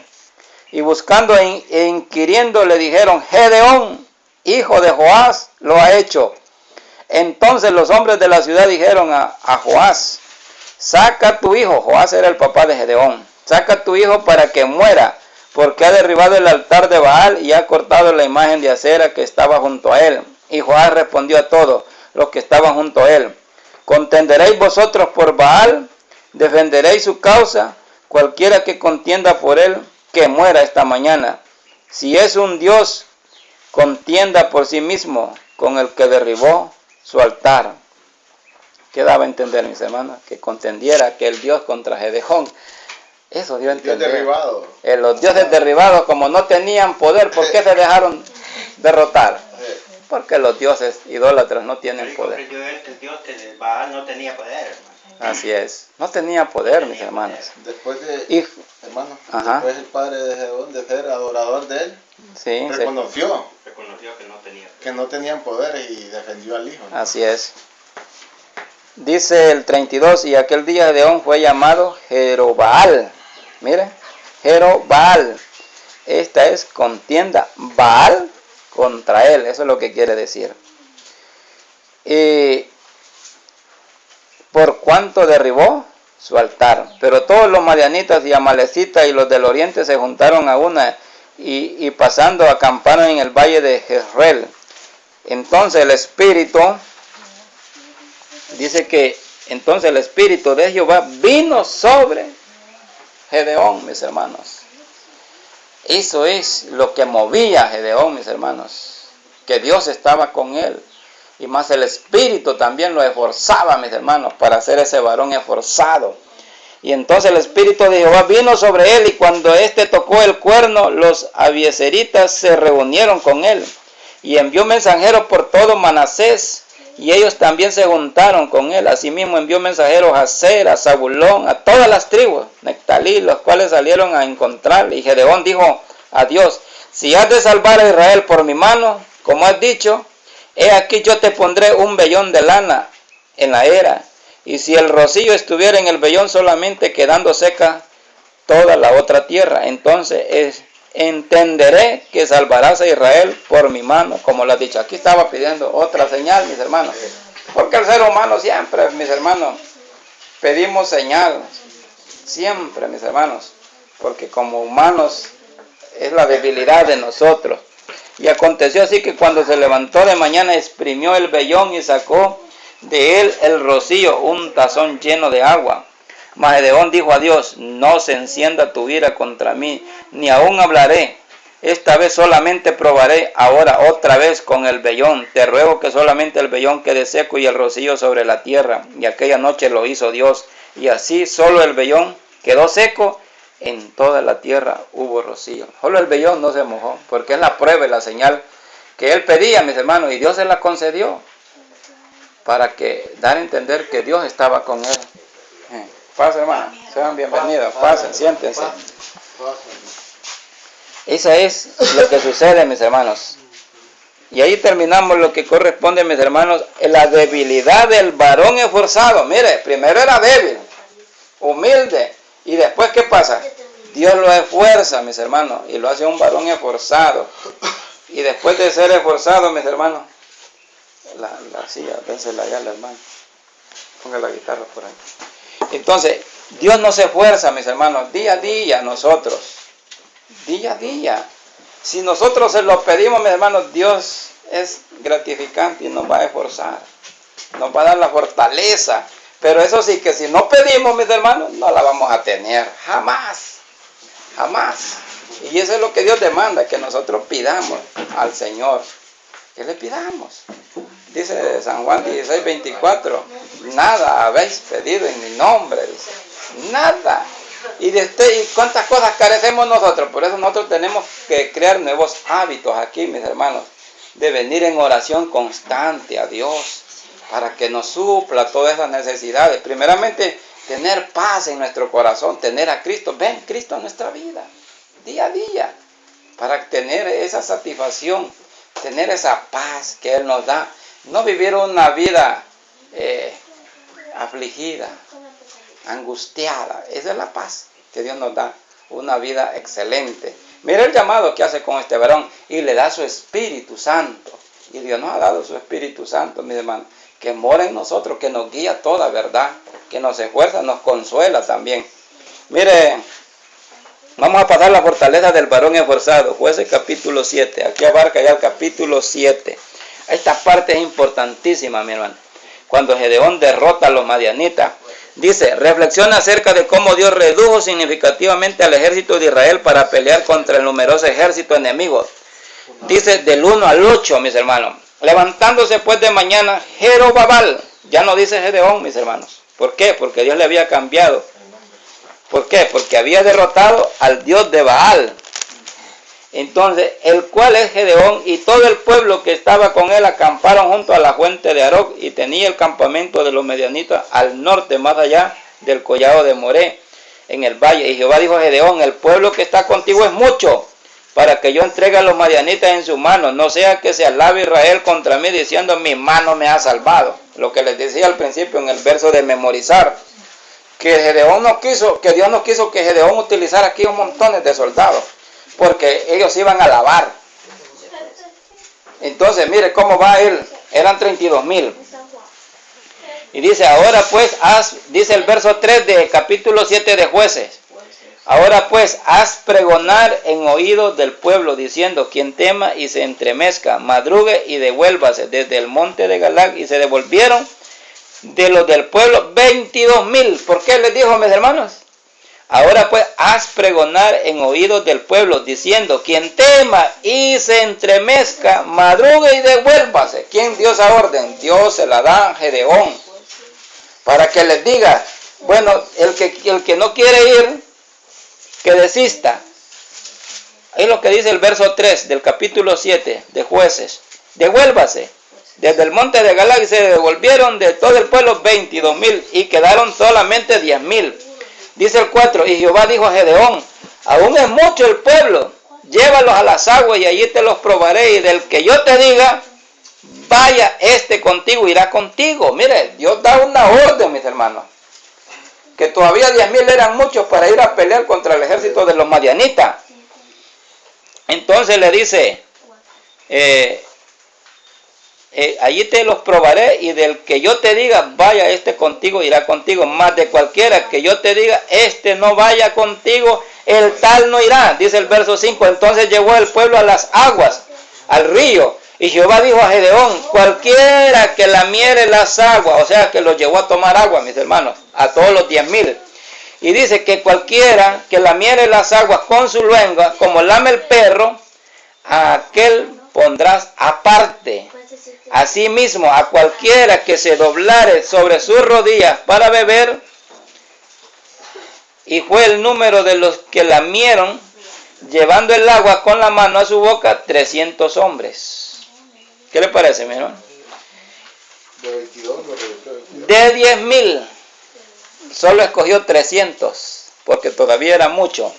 Y buscando e inquiriendo le dijeron: Gedeón, hijo de Joás, lo ha hecho. Entonces los hombres de la ciudad dijeron a Joás: saca a tu hijo. Joás era el papá de Gedeón. Saca a tu hijo para que muera, porque ha derribado el altar de Baal y ha cortado la imagen de acera que estaba junto a él. Y Joás respondió a todos los que estaban junto a él: ¿contenderéis vosotros por Baal? ¿Defenderéis su causa? Cualquiera que contienda por él, que muera esta mañana. Si es un Dios, contienda por sí mismo con el que derribó su altar. ¿Qué daba a entender, mis hermanos? Que contendiera aquel Dios contra Gedeón. Eso dio a entender. Los dioses derribados, como no tenían poder, ¿por qué se dejaron derrotar? Porque los dioses idólatras no tienen poder. El dios de Baal no tenía poder, hermano. Así es, no tenía poder, mis hermanos. Después después el padre de Gedeón, de ser adorador de él, sí, reconoció que no tenían poder y defendió al hijo, ¿no? Así es. Dice el 32, y aquel día Gedeón fue llamado Jerobaal. Mire, Jerobaal. Esta es contienda Baal contra él, eso es lo que quiere decir. Y por cuanto derribó su altar. Pero todos los madianitas y amalecitas y los del oriente se juntaron a una y pasando acamparon en el valle de Jezreel. Entonces el Espíritu, dice que entonces el Espíritu de Jehová vino sobre Gedeón, mis hermanos. Eso es lo que movía a Gedeón, mis hermanos, que Dios estaba con él. Y más el Espíritu también lo esforzaba, mis hermanos, para ser ese varón esforzado. Y entonces el Espíritu de Jehová vino sobre él, y cuando éste tocó el cuerno, los abiezeritas se reunieron con él. Y envió mensajeros por todo Manasés, y ellos también se juntaron con él. Asimismo envió mensajeros a Aser, a Zabulón, a todas las tribus, Neftalí, los cuales salieron a encontrarle. Y Gedeón dijo a Dios: si has de salvar a Israel por mi mano, como has dicho, he aquí yo te pondré un vellón de lana en la era, y si el rocío estuviera en el vellón solamente, quedando seca toda la otra tierra, entonces entenderé que salvarás a Israel por mi mano, como lo has dicho. Aquí estaba pidiendo otra señal, mis hermanos, porque el ser humano siempre, mis hermanos, pedimos señal, siempre, mis hermanos, porque como humanos es la debilidad de nosotros. Y aconteció así que cuando se levantó de mañana, exprimió el vellón y sacó de él el rocío, un tazón lleno de agua. Mas Gedeón dijo a Dios: no se encienda tu ira contra mí, ni aún hablaré. Esta vez solamente probaré ahora otra vez con el vellón. Te ruego que solamente el vellón quede seco y el rocío sobre la tierra. Y aquella noche lo hizo Dios. Y así solo el vellón quedó seco. En toda la tierra hubo rocío. Solo el vellón no se mojó, porque es la prueba y la señal que él pedía, mis hermanos, y Dios se la concedió para que dar a entender que Dios estaba con él. Pasen, hermano, sean bienvenidos, pasen, siéntense. Eso es lo que sucede, mis hermanos. Y ahí terminamos lo que corresponde, mis hermanos, en la debilidad del varón esforzado. Mire, primero era débil, humilde. Y después, ¿qué pasa? Dios lo esfuerza, mis hermanos, y lo hace un varón esforzado. Y después de ser esforzado, mis hermanos, la silla, dénsela allá al hermano. Ponga la guitarra por ahí. Entonces, Dios nos esfuerza, mis hermanos, día a día nosotros. Día a día. Si nosotros se lo pedimos, mis hermanos, Dios es gratificante y nos va a esforzar. Nos va a dar la fortaleza. Pero eso sí, que si no pedimos, mis hermanos, no la vamos a tener. Jamás. Jamás. Y eso es lo que Dios demanda, que nosotros pidamos al Señor. Que le pidamos. Dice San Juan 16:24. Nada habéis pedido en mi nombre. Dice. Nada. ¿Y cuántas cosas carecemos nosotros? Por eso nosotros tenemos que crear nuevos hábitos aquí, mis hermanos. De venir en oración constante a Dios, para que nos supla todas esas necesidades. Primeramente, tener paz en nuestro corazón, tener a Cristo. Ven Cristo en nuestra vida, día a día, para tener esa satisfacción, tener esa paz que Él nos da. No vivir una vida afligida, angustiada. Esa es la paz que Dios nos da, una vida excelente. Mira el llamado que hace con este varón, y le da su Espíritu Santo. Y Dios nos ha dado su Espíritu Santo, mis hermanos, que mora en nosotros, que nos guía toda verdad, que nos esfuerza, nos consuela también. Mire, vamos a pasar la fortaleza del varón esforzado, Jueces capítulo 7, aquí abarca ya el capítulo 7. Esta parte es importantísima, mi hermano. Cuando Gedeón derrota a los madianitas, dice, reflexiona acerca de cómo Dios redujo significativamente al ejército de Israel para pelear contra el numeroso ejército enemigo. Dice del 1 al 8, mis hermanos. Levantándose pues de mañana, Jerobabal, ya no dice Gedeón, mis hermanos. ¿Por qué? Porque Dios le había cambiado. ¿Por qué? Porque había derrotado al dios de Baal. Entonces, el cual es Gedeón, y todo el pueblo que estaba con él acamparon junto a la fuente de Aroc, y tenía el campamento de los medianitas al norte, más allá del collado de Moré, en el valle. Y Jehová dijo a Gedeón, el pueblo que está contigo es mucho, para que yo entregue a los madianitas en su mano, no sea que se alabe Israel contra mí, diciendo, mi mano me ha salvado. Lo que les decía al principio en el verso de memorizar, que Gedeón no quiso, que Dios no quiso que Gedeón utilizara aquí un montón de soldados, porque ellos iban a alabar. Entonces, mire cómo va él, eran 32,000. Y dice, ahora pues, dice el verso 3 de capítulo 7 de Jueces, Ahora pues, haz pregonar en oídos del pueblo, diciendo, quien tema y se entremezca, madrugue y devuélvase desde el monte de Galaad. Y se devolvieron de los del pueblo 22,000. ¿Por qué les dijo, mis hermanos? Ahora pues, haz pregonar en oídos del pueblo, diciendo, quien tema y se entremezca, madrugue y devuélvase. ¿Quién dio esa orden? Dios se la da a Gedeón, para que les diga, bueno, el que no quiere ir, que desista. Es lo que dice el verso 3 del capítulo 7 de Jueces. Devuélvase desde el monte de Galaad. Y se devolvieron de todo el pueblo 22,000 y quedaron solamente 10,000. Dice el 4, y Jehová dijo a Gedeón, aún es mucho el pueblo, llévalos a las aguas y allí te los probaré, y del que yo te diga, vaya contigo, irá contigo. Mire, Dios da una orden, mis hermanos, que todavía 10,000 eran muchos para ir a pelear contra el ejército de los madianitas. Entonces le dice, allí te los probaré, y del que yo te diga, vaya contigo, irá contigo. Más de cualquiera que yo te diga, no vaya contigo, el tal no irá. Dice el verso 5, entonces llegó el pueblo a las aguas, al río, y Jehová dijo a Gedeón, cualquiera que lamiere las aguas, o sea que los llevó a tomar agua, mis hermanos, a todos los 10,000. Y dice que cualquiera que lamiere las aguas con su lengua, como lame el perro, a aquel pondrás aparte. Asimismo, a cualquiera que se doblare sobre sus rodillas para beber. Y fue el número de los que lamieron, llevando el agua con la mano a su boca, 300 hombres. ¿Qué le parece, mi hermano? De 10,000, solo escogió 300, porque todavía era mucho.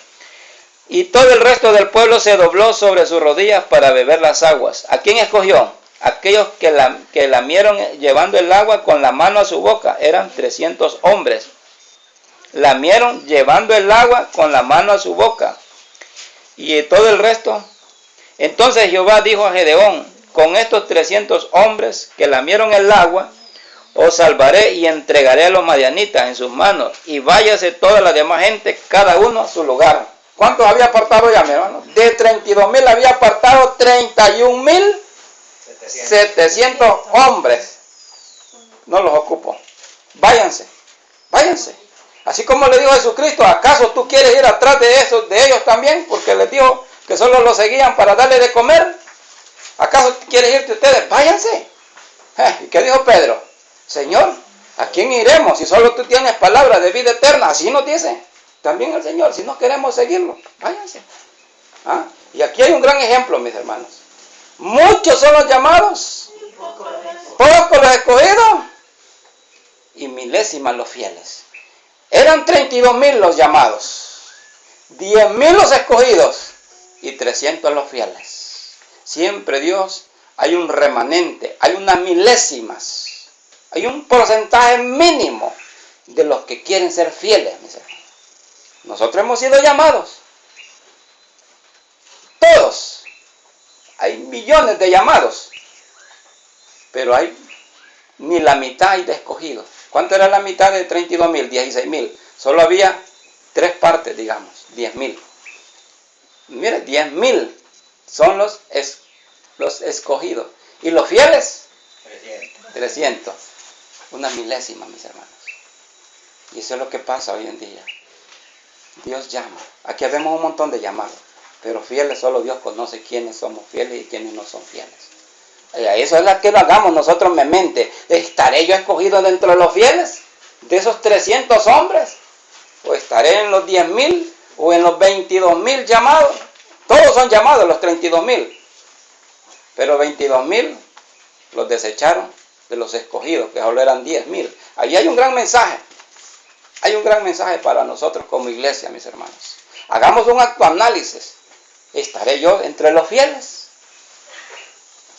Y todo el resto del pueblo se dobló sobre sus rodillas para beber las aguas. ¿A quién escogió? Aquellos que lamieron llevando el agua con la mano a su boca. Eran 300 hombres. Lamieron llevando el agua con la mano a su boca. Y todo el resto. Entonces Jehová dijo a Gedeón, con estos 300 hombres que lamieron el agua, os salvaré y entregaré a los madianitas en sus manos. Y váyase toda la demás gente, cada uno a su lugar. ¿Cuántos había apartado ya, mi hermano? De 32,000 había apartado 31,700 hombres. No los ocupo. Váyanse, váyanse. Así como le dijo Jesucristo, ¿acaso tú quieres ir atrás de ellos también? Porque les dijo que solo los seguían para darle de comer. ¿Acaso quieres irte ustedes? Váyanse. ¿Y qué dijo Pedro? Señor, ¿a quién iremos si solo tú tienes palabra de vida eterna? Así nos dice también el Señor, si no queremos seguirlo, váyanse. Y aquí hay un gran ejemplo, mis hermanos. Muchos son los llamados, pocos los escogidos y milésimas los fieles. Eran 32,000 los llamados, 10,000 los escogidos y 300 los fieles. Siempre Dios, hay un remanente, hay unas milésimas, hay un porcentaje mínimo de los que quieren ser fieles, mis hermanos. Nosotros hemos sido llamados, todos. Hay millones de llamados, pero hay ni la mitad hay de escogidos. ¿Cuánto era la mitad de 32,000? 16,000. Solo había 3 partes, digamos, 10,000. Mire, 10,000 son los escogidos. ¿Y los fieles? 300. Una milésima, mis hermanos. Y eso es lo que pasa hoy en día. Dios llama. Aquí vemos un montón de llamados, pero fieles solo Dios conoce quiénes somos fieles y quiénes no son fieles. Eso es lo que lo hagamos nosotros en mente. ¿Estaré yo escogido dentro de los fieles? ¿De esos 300 hombres? ¿O estaré en los 10,000? ¿O en los 22,000 llamados? Todos son llamados, los 32,000. Pero 22,000 los desecharon de los escogidos, que solo eran 10,000. Ahí hay un gran mensaje. Hay un gran mensaje para nosotros como iglesia, mis hermanos. Hagamos un autoanálisis. ¿Estaré yo entre los fieles?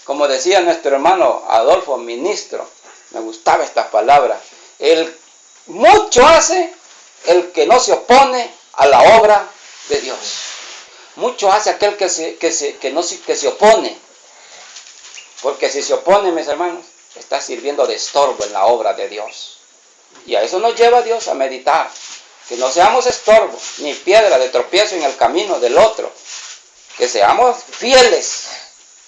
Como decía nuestro hermano Adolfo, ministro, me gustaba esta palabra. Mucho hace el que no se opone a la obra de Dios. Mucho hace aquel que se opone. Porque si se opone, mis hermanos, está sirviendo de estorbo en la obra de Dios. Y a eso nos lleva Dios a meditar. Que no seamos estorbo, ni piedra de tropiezo en el camino del otro. Que seamos fieles.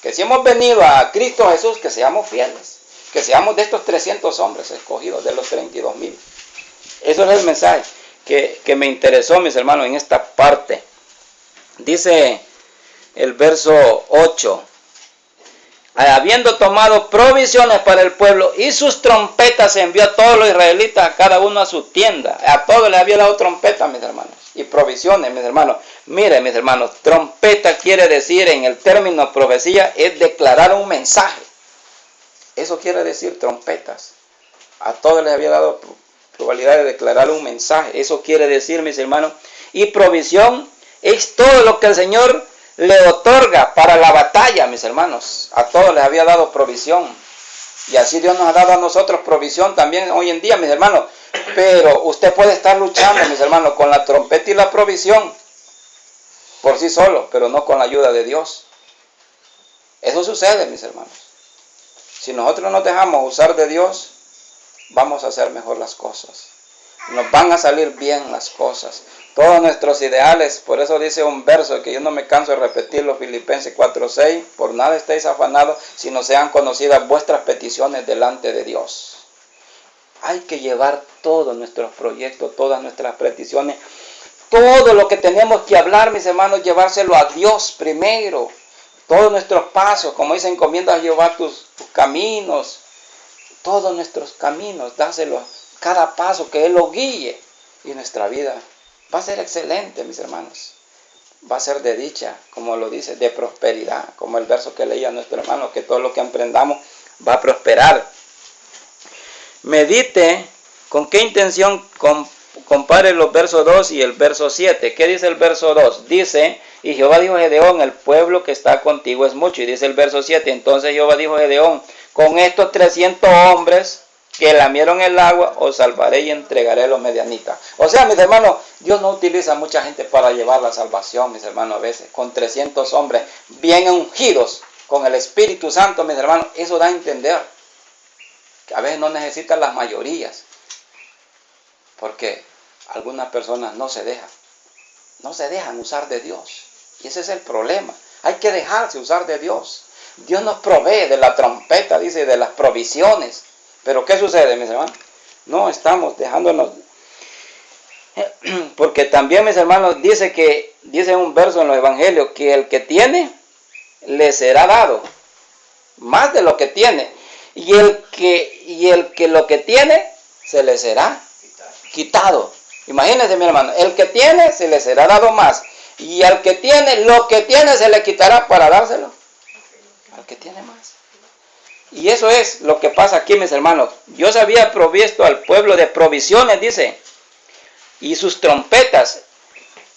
Que si hemos venido a Cristo Jesús, que seamos fieles. Que seamos de estos 300 hombres escogidos de los 32,000. Eso es el mensaje que me interesó, mis hermanos, en esta parte. Dice el verso 8. Habiendo tomado provisiones para el pueblo y sus trompetas, envió a todos los israelitas, a cada uno a su tienda. A todos les había dado trompetas, mis hermanos, y provisiones, mis hermanos. Miren, mis hermanos, trompeta quiere decir, en el término profecía, es declarar un mensaje. Eso quiere decir trompetas. A todos les había dado probabilidad de declarar un mensaje. Eso quiere decir, mis hermanos. Y provisión es todo lo que el Señor le otorga para la batalla, mis hermanos. A todos les había dado provisión. Y así Dios nos ha dado a nosotros provisión también hoy en día, mis hermanos. Pero usted puede estar luchando, mis hermanos, con la trompeta y la provisión por sí solo, pero no con la ayuda de Dios. Eso sucede, mis hermanos. Si nosotros nos dejamos usar de Dios, vamos a hacer mejor las cosas. Nos van a salir bien las cosas. Todos nuestros ideales, por eso dice un verso que yo no me canso de repetirlo, Filipenses 4:6, por nada estéis afanados, sino sean conocidas vuestras peticiones delante de Dios. Hay que llevar todos nuestros proyectos, todas nuestras peticiones, todo lo que tenemos que hablar, mis hermanos, llevárselo a Dios primero. Todos nuestros pasos, como dice, encomienda a Jehová tus caminos, todos nuestros caminos, dáselo cada paso, que Él lo guíe, y nuestra vida va a ser excelente, mis hermanos. Va a ser de dicha, como lo dice, de prosperidad, como el verso que leía nuestro hermano, que todo lo que emprendamos va a prosperar. Medite con qué intención compare los versos 2 y el verso 7. ¿Qué dice el verso 2? Dice, y Jehová dijo a Gedeón, el pueblo que está contigo es mucho. Y dice el verso 7, entonces Jehová dijo a Gedeón, con estos 300 hombres que lamieron el agua, os salvaré y entregaré a los medianitas. O sea, mis hermanos, Dios no utiliza a mucha gente para llevar la salvación, mis hermanos, a veces. Con 300 hombres bien ungidos, con el Espíritu Santo, mis hermanos, eso da a entender que a veces no necesitan las mayorías. Porque algunas personas no se dejan usar de Dios. Y ese es el problema. Hay que dejarse usar de Dios. Dios nos provee de la trompeta, dice, de las provisiones. Pero ¿qué sucede, mis hermanos? No estamos dejándonos. Porque también, mis hermanos, dice un verso en los evangelios, que el que tiene, le será dado. Más de lo que tiene. Y el que lo que tiene, se le será quitado. Imagínense, mi hermano, el que tiene, se le será dado más. Y al que tiene, lo que tiene, se le quitará para dárselo al que tiene más. Y eso es lo que pasa aquí, mis hermanos. Dios había provisto al pueblo de provisiones, dice, y sus trompetas.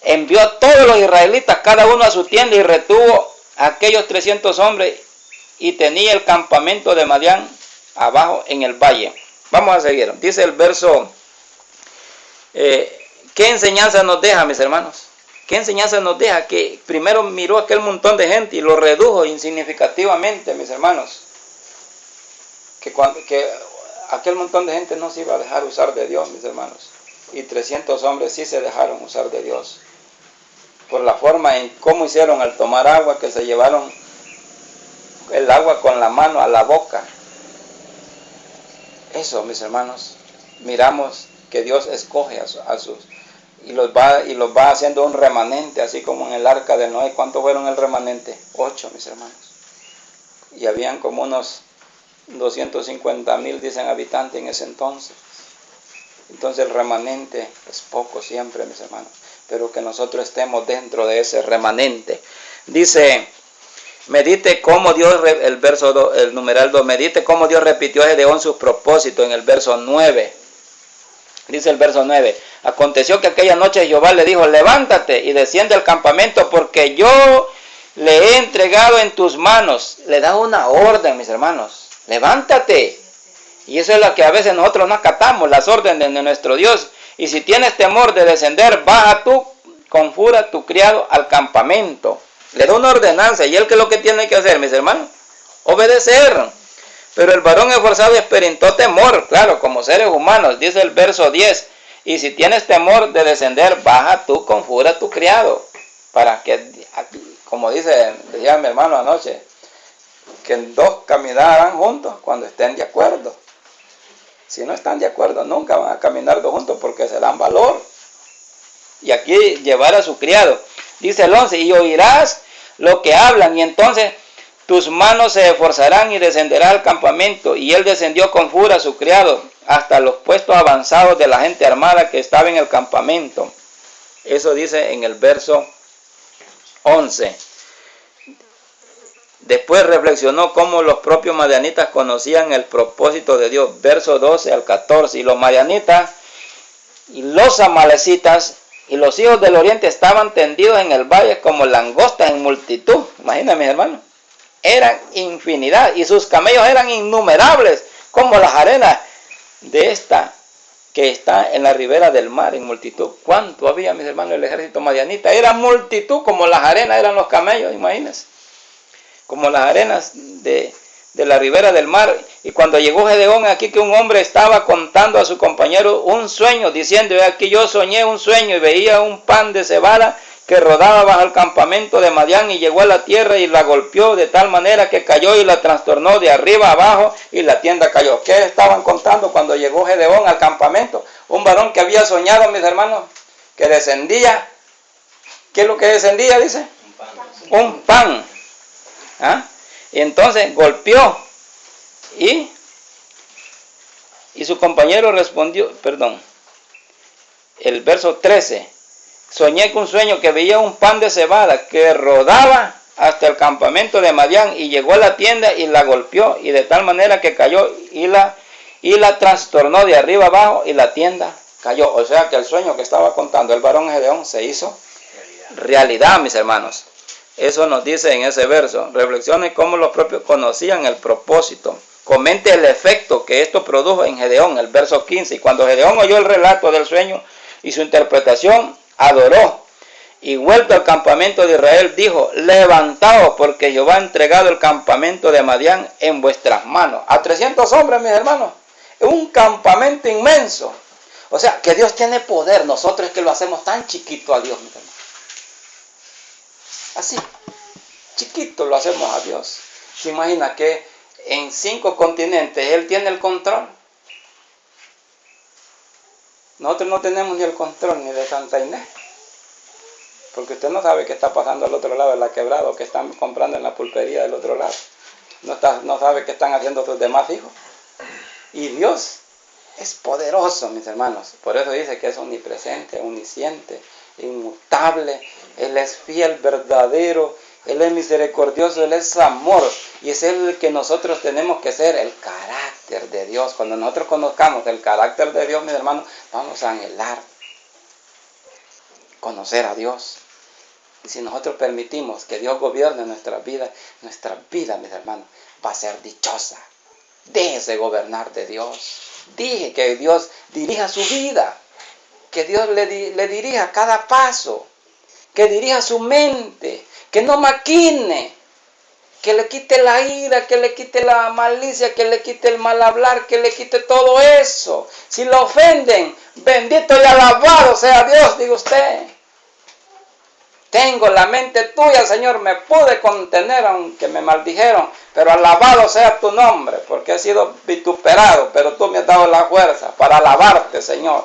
Envió a todos los israelitas, cada uno a su tienda, y retuvo a aquellos 300 hombres, y tenía el campamento de Madián abajo en el valle. Vamos a seguir. Dice el verso, ¿qué enseñanza nos deja, mis hermanos? ¿Qué enseñanza nos deja? Que primero miró aquel montón de gente y lo redujo insignificativamente, mis hermanos. Que aquel montón de gente no se iba a dejar usar de Dios, mis hermanos. Y 300 hombres sí se dejaron usar de Dios. Por la forma en cómo hicieron al tomar agua, que se llevaron el agua con la mano a la boca. Eso, mis hermanos, miramos que Dios escoge a sus y los va haciendo un remanente, así como en el arca de Noé. ¿Cuántos fueron el remanente? 8, mis hermanos. Y habían como unos 250,000, dicen, habitantes en ese entonces. Entonces el remanente es poco siempre, mis hermanos, pero que nosotros estemos dentro de ese remanente. Dice, medite cómo Dios, el verso 2, el numeral 2, medite cómo Dios repitió a Gedeón sus propósitos en el verso 9. Dice el verso 9, aconteció que aquella noche Jehová le dijo, levántate y desciende al campamento, porque yo le he entregado en tus manos. Le da una orden, mis hermanos, levántate. Y eso es lo que a veces nosotros no acatamos, las órdenes de nuestro Dios. Y si tienes temor de descender, baja tú con furia tu criado al campamento. Le da una ordenanza, y él, ¿qué es lo que tiene que hacer, mis hermanos? Obedecer. Pero el varón esforzado experimentó temor, claro, como seres humanos. Dice el verso 10, Y si tienes temor de descender, baja tú, conjura a tu criado, para que, como decía mi hermano anoche, que dos caminarán juntos cuando estén de acuerdo. Si no están de acuerdo, nunca van a caminar dos juntos porque se dan valor. Y aquí llevar a su criado. Dice el 11, y oirás lo que hablan, y entonces tus manos se esforzarán y descenderás al campamento. Y él descendió con furia a su criado hasta los puestos avanzados de la gente armada que estaba en el campamento. Eso dice en el verso 11. Después reflexionó cómo los propios madianitas conocían el propósito de Dios. Verso 12 al 14. Y los madianitas y los amalecitas y los hijos del oriente estaban tendidos en el valle como langostas en multitud. Imagínense, mis hermanos. Eran infinidad y sus camellos eran innumerables como las arenas de esta que está en la ribera del mar en multitud. ¿Cuánto había, mis hermanos, el ejército madianita? Era multitud como las arenas eran los camellos, imagínense. Como las arenas de la ribera del mar. Y cuando llegó Gedeón aquí, que un hombre estaba contando a su compañero un sueño, diciendo: aquí yo soñé un sueño y veía un pan de cebada que rodaba bajo el campamento de Madián, y llegó a la tierra y la golpeó de tal manera que cayó y la trastornó de arriba a abajo, y la tienda cayó. ¿Qué estaban contando cuando llegó Gedeón al campamento? Un varón que había soñado, mis hermanos, que descendía. ¿Qué es lo que descendía? Dice un pan. ¿Ah? Y entonces golpeó y su compañero respondió, el verso 13, soñé con un sueño que veía un pan de cebada que rodaba hasta el campamento de Madián, y llegó a la tienda y la golpeó, y de tal manera que cayó y la trastornó de arriba abajo, y la tienda cayó. O sea que el sueño que estaba contando el varón Gedeón se hizo realidad, mis hermanos. Eso nos dice en ese verso. Reflexione cómo los propios conocían el propósito. Comente el efecto que esto produjo en Gedeón, el verso 15. Y cuando Gedeón oyó el relato del sueño y su interpretación, adoró. Y vuelto al campamento de Israel, dijo: levantaos, porque Jehová ha entregado el campamento de Madián en vuestras manos. A 300 hombres, mis hermanos. Un campamento inmenso. O sea, que Dios tiene poder. Nosotros es que lo hacemos tan chiquito a Dios, mis hermanos. Así, chiquito lo hacemos a Dios. ¿Se imagina que en 5 continentes Él tiene el control? Nosotros no tenemos ni el control ni de Santa Inés. Porque usted no sabe qué está pasando al otro lado de la quebrada, o que están comprando en la pulpería del otro lado. No sabe qué están haciendo sus demás hijos. Y Dios es poderoso, mis hermanos. Por eso dice que es omnipresente, omnisciente, inmutable. Él es fiel, verdadero. Él es misericordioso, Él es amor. Y es el que nosotros tenemos que ser, el carácter de Dios. Cuando nosotros conozcamos el carácter de Dios, mis hermanos, vamos a anhelar conocer a Dios. Y si nosotros permitimos que Dios gobierne nuestra vida, mis hermanos, va a ser dichosa. Déjese gobernar de Dios. Dije que Dios dirija su vida. Que Dios le dirija cada paso. Que dirija su mente. Que no maquine. Que le quite la ira, que le quite la malicia, que le quite el mal hablar, que le quite todo eso. Si lo ofenden, bendito y alabado sea Dios, diga usted. Tengo la mente tuya, Señor, me pude contener aunque me maldijeron, pero alabado sea tu nombre, porque he sido vituperado, pero tú me has dado la fuerza para alabarte, Señor.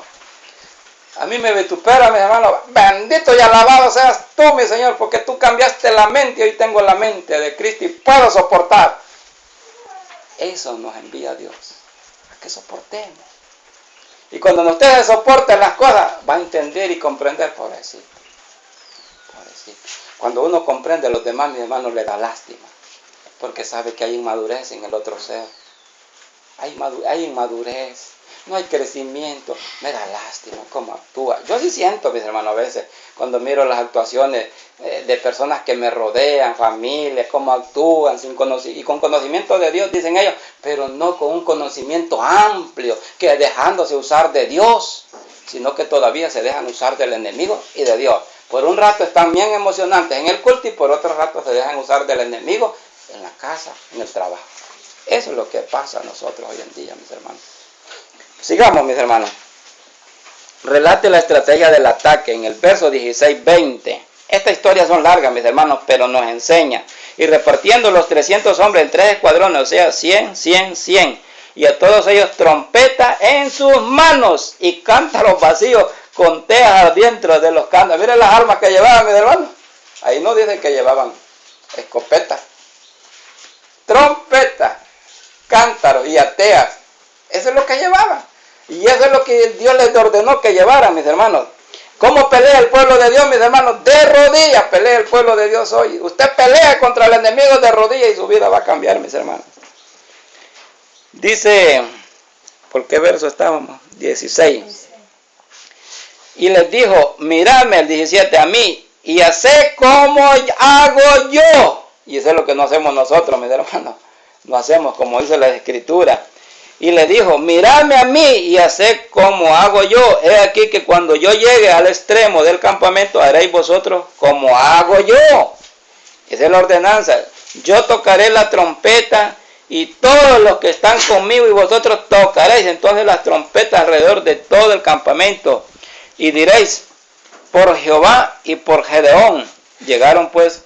A mí me vitupera, mis hermanos, bendito y alabado seas tú, mi Señor, porque tú cambiaste la mente y hoy tengo la mente de Cristo y puedo soportar. Eso nos envía Dios, a que soportemos. Y cuando ustedes soporten las cosas, va a entender y comprender, pobrecito. Cuando uno comprende a los demás, mis hermanos, le da lástima, porque sabe que hay inmadurez en el otro ser. Hay inmadurez, no hay crecimiento. Me da lástima cómo actúa. Yo sí siento, mis hermanos, a veces, cuando miro las actuaciones de personas que me rodean, familias, cómo actúan y con conocimiento de Dios, dicen ellos, pero no con un conocimiento amplio, que dejándose usar de Dios, sino que todavía se dejan usar del enemigo y de Dios. Por un rato están bien emocionantes en el culto y por otro rato se dejan usar del enemigo en la casa, en el trabajo. Eso es lo que pasa a nosotros hoy en día, mis hermanos. Sigamos, mis hermanos. relate la estrategia del ataque en el verso 16-20. Estas historias son largas, mis hermanos, pero nos enseña. Y repartiendo los 300 hombres en 3 escuadrones, o sea, 100, 100, 100. Y a todos ellos trompeta en sus manos y cántaros vacíos con teas adentro de los cántaros. Miren las armas que llevaban, mis hermanos. Ahí no dice que llevaban escopeta. Trompeta, cántaros y ateas. Eso es lo que llevaban. Y eso es lo que Dios les ordenó que llevaran, mis hermanos. ¿Cómo pelea el pueblo de Dios, mis hermanos? De rodillas pelea el pueblo de Dios hoy. Usted pelea contra el enemigo de rodillas y su vida va a cambiar, mis hermanos. Dice, ¿por qué verso estábamos? 16. Y les dijo, miradme, el 17, a mí, y haced como hago yo. Y eso es lo que no hacemos nosotros, mis hermanos. No hacemos como dice la Escritura. Y le dijo, miradme a mí y haced como hago yo. He aquí que cuando yo llegue al extremo del campamento, haréis vosotros como hago yo. Esa es la ordenanza. Yo tocaré la trompeta y todos los que están conmigo y vosotros tocaréis entonces las trompetas alrededor de todo el campamento. Y diréis, por Jehová y por Gedeón. Llegaron pues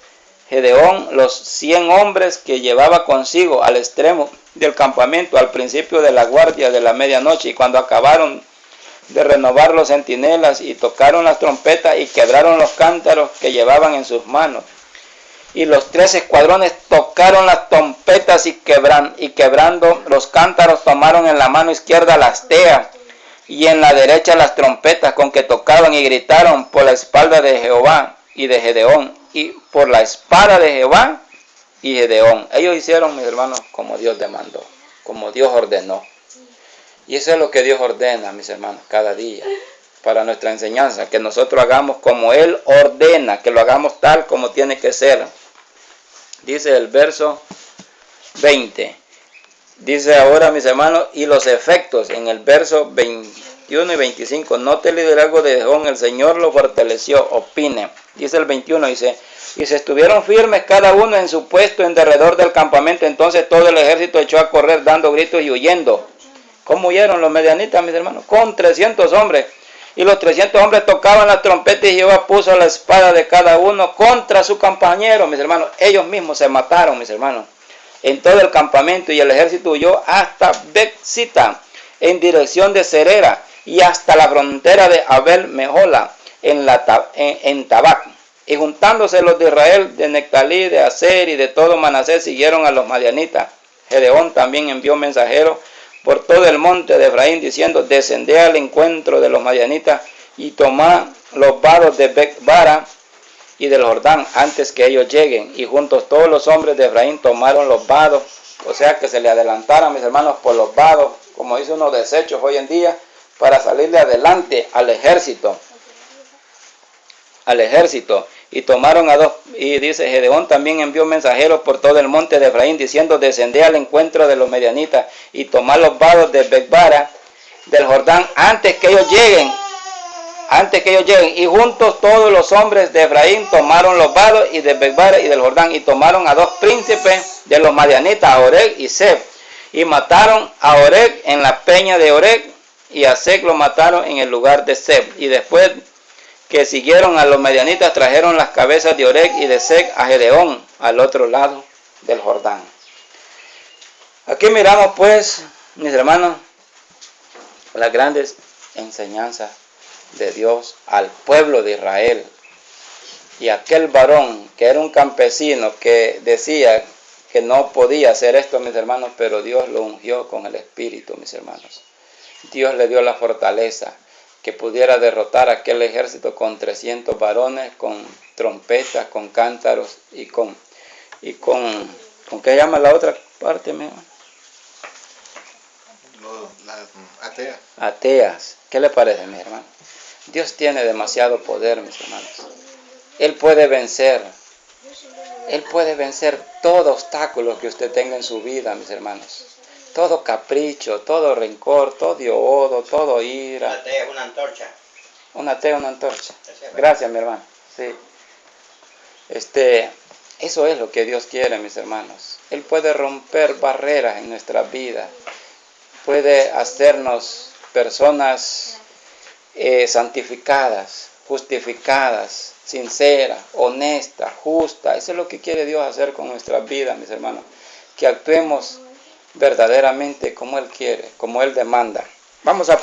Gedeón, los 100 hombres que llevaba consigo al extremo del campamento al principio de la guardia de la medianoche, y cuando acabaron de renovar los centinelas y tocaron las trompetas y quebraron los cántaros que llevaban en sus manos. Y los 3 escuadrones tocaron las trompetas y quebrando los cántaros tomaron en la mano izquierda las teas y en la derecha las trompetas con que tocaban y gritaron por la espalda de Jehová y de Gedeón y por la espada de Jehová y Gedeón. Ellos hicieron, mis hermanos, como Dios demandó, como Dios ordenó. Y eso es lo que Dios ordena, mis hermanos, cada día, para nuestra enseñanza, que nosotros hagamos como Él ordena, que lo hagamos tal como tiene que ser. Dice el verso 20. Dice ahora, mis hermanos, y los efectos en el verso 21 y 25. Note el liderazgo de Gedeón, el Señor lo fortaleció, opine. Dice el 21, dice, y se estuvieron firmes cada uno en su puesto en derredor del campamento. Entonces todo el ejército echó a correr dando gritos y huyendo. ¿Cómo huyeron los medianitas, mis hermanos? Con 300 hombres. Y los 300 hombres tocaban las trompetas y Jehová puso la espada de cada uno contra su compañero, mis hermanos. Ellos mismos se mataron, mis hermanos, en todo el campamento, y el ejército huyó hasta Bexita, en dirección de Cerera, y hasta la frontera de Abel Mehola, en Tabac. Y juntándose los de Israel, de Nectalí, de Aser y de todo Manasés, siguieron a los madianitas. Gedeón también envió mensajeros por todo el monte de Efraín, diciendo, descended al encuentro de los madianitas y tomad los vados de Becbara y del Jordán antes que ellos lleguen. Y juntos todos los hombres de Efraín tomaron los vados, o sea que se le adelantaron, mis hermanos, por los vados, como dice unos desechos hoy en día, para salirle adelante al ejército. Y tomaron a 2, y dice, Gedeón también envió mensajeros por todo el monte de Efraín, diciendo, descended al encuentro de los medianitas y tomad los vados de Becbara del Jordán antes que ellos lleguen. Y juntos todos los hombres de Efraín tomaron los vados y de Becbara y del Jordán, y tomaron a 2 príncipes de los madianitas, a Oreg y Seb, y mataron a Oreg en la peña de Oreg, y a Seb lo mataron en el lugar de Seb. Y después que siguieron a los madianitas, trajeron las cabezas de Oreg y de Seb a Gedeón, al otro lado del Jordán. Aquí miramos pues, mis hermanos, las grandes enseñanzas de Dios al pueblo de Israel. Y aquel varón que era un campesino que decía que no podía hacer esto, mis hermanos, pero Dios lo ungió con el Espíritu, mis hermanos. Dios le dio la fortaleza que pudiera derrotar aquel ejército con 300 varones, con trompetas, con cántaros y con ¿qué llama la otra parte, mi hermano? Ateas. Ateas. ¿Qué le parece, mi hermano? Dios tiene demasiado poder, mis hermanos. Él puede vencer todo obstáculo que usted tenga en su vida, mis hermanos. Todo capricho, todo rencor, todo odio, todo ira. Una tea es una antorcha. Una tea, una antorcha. Gracias, mi hermano. Sí. Eso es lo que Dios quiere, mis hermanos. Él puede romper barreras en nuestra vida. Puede hacernos personas santificadas, justificadas, sinceras, honestas, justas. Eso es lo que quiere Dios hacer con nuestras vidas, mis hermanos. Que actuemos verdaderamente como Él quiere, como Él demanda. Vamos a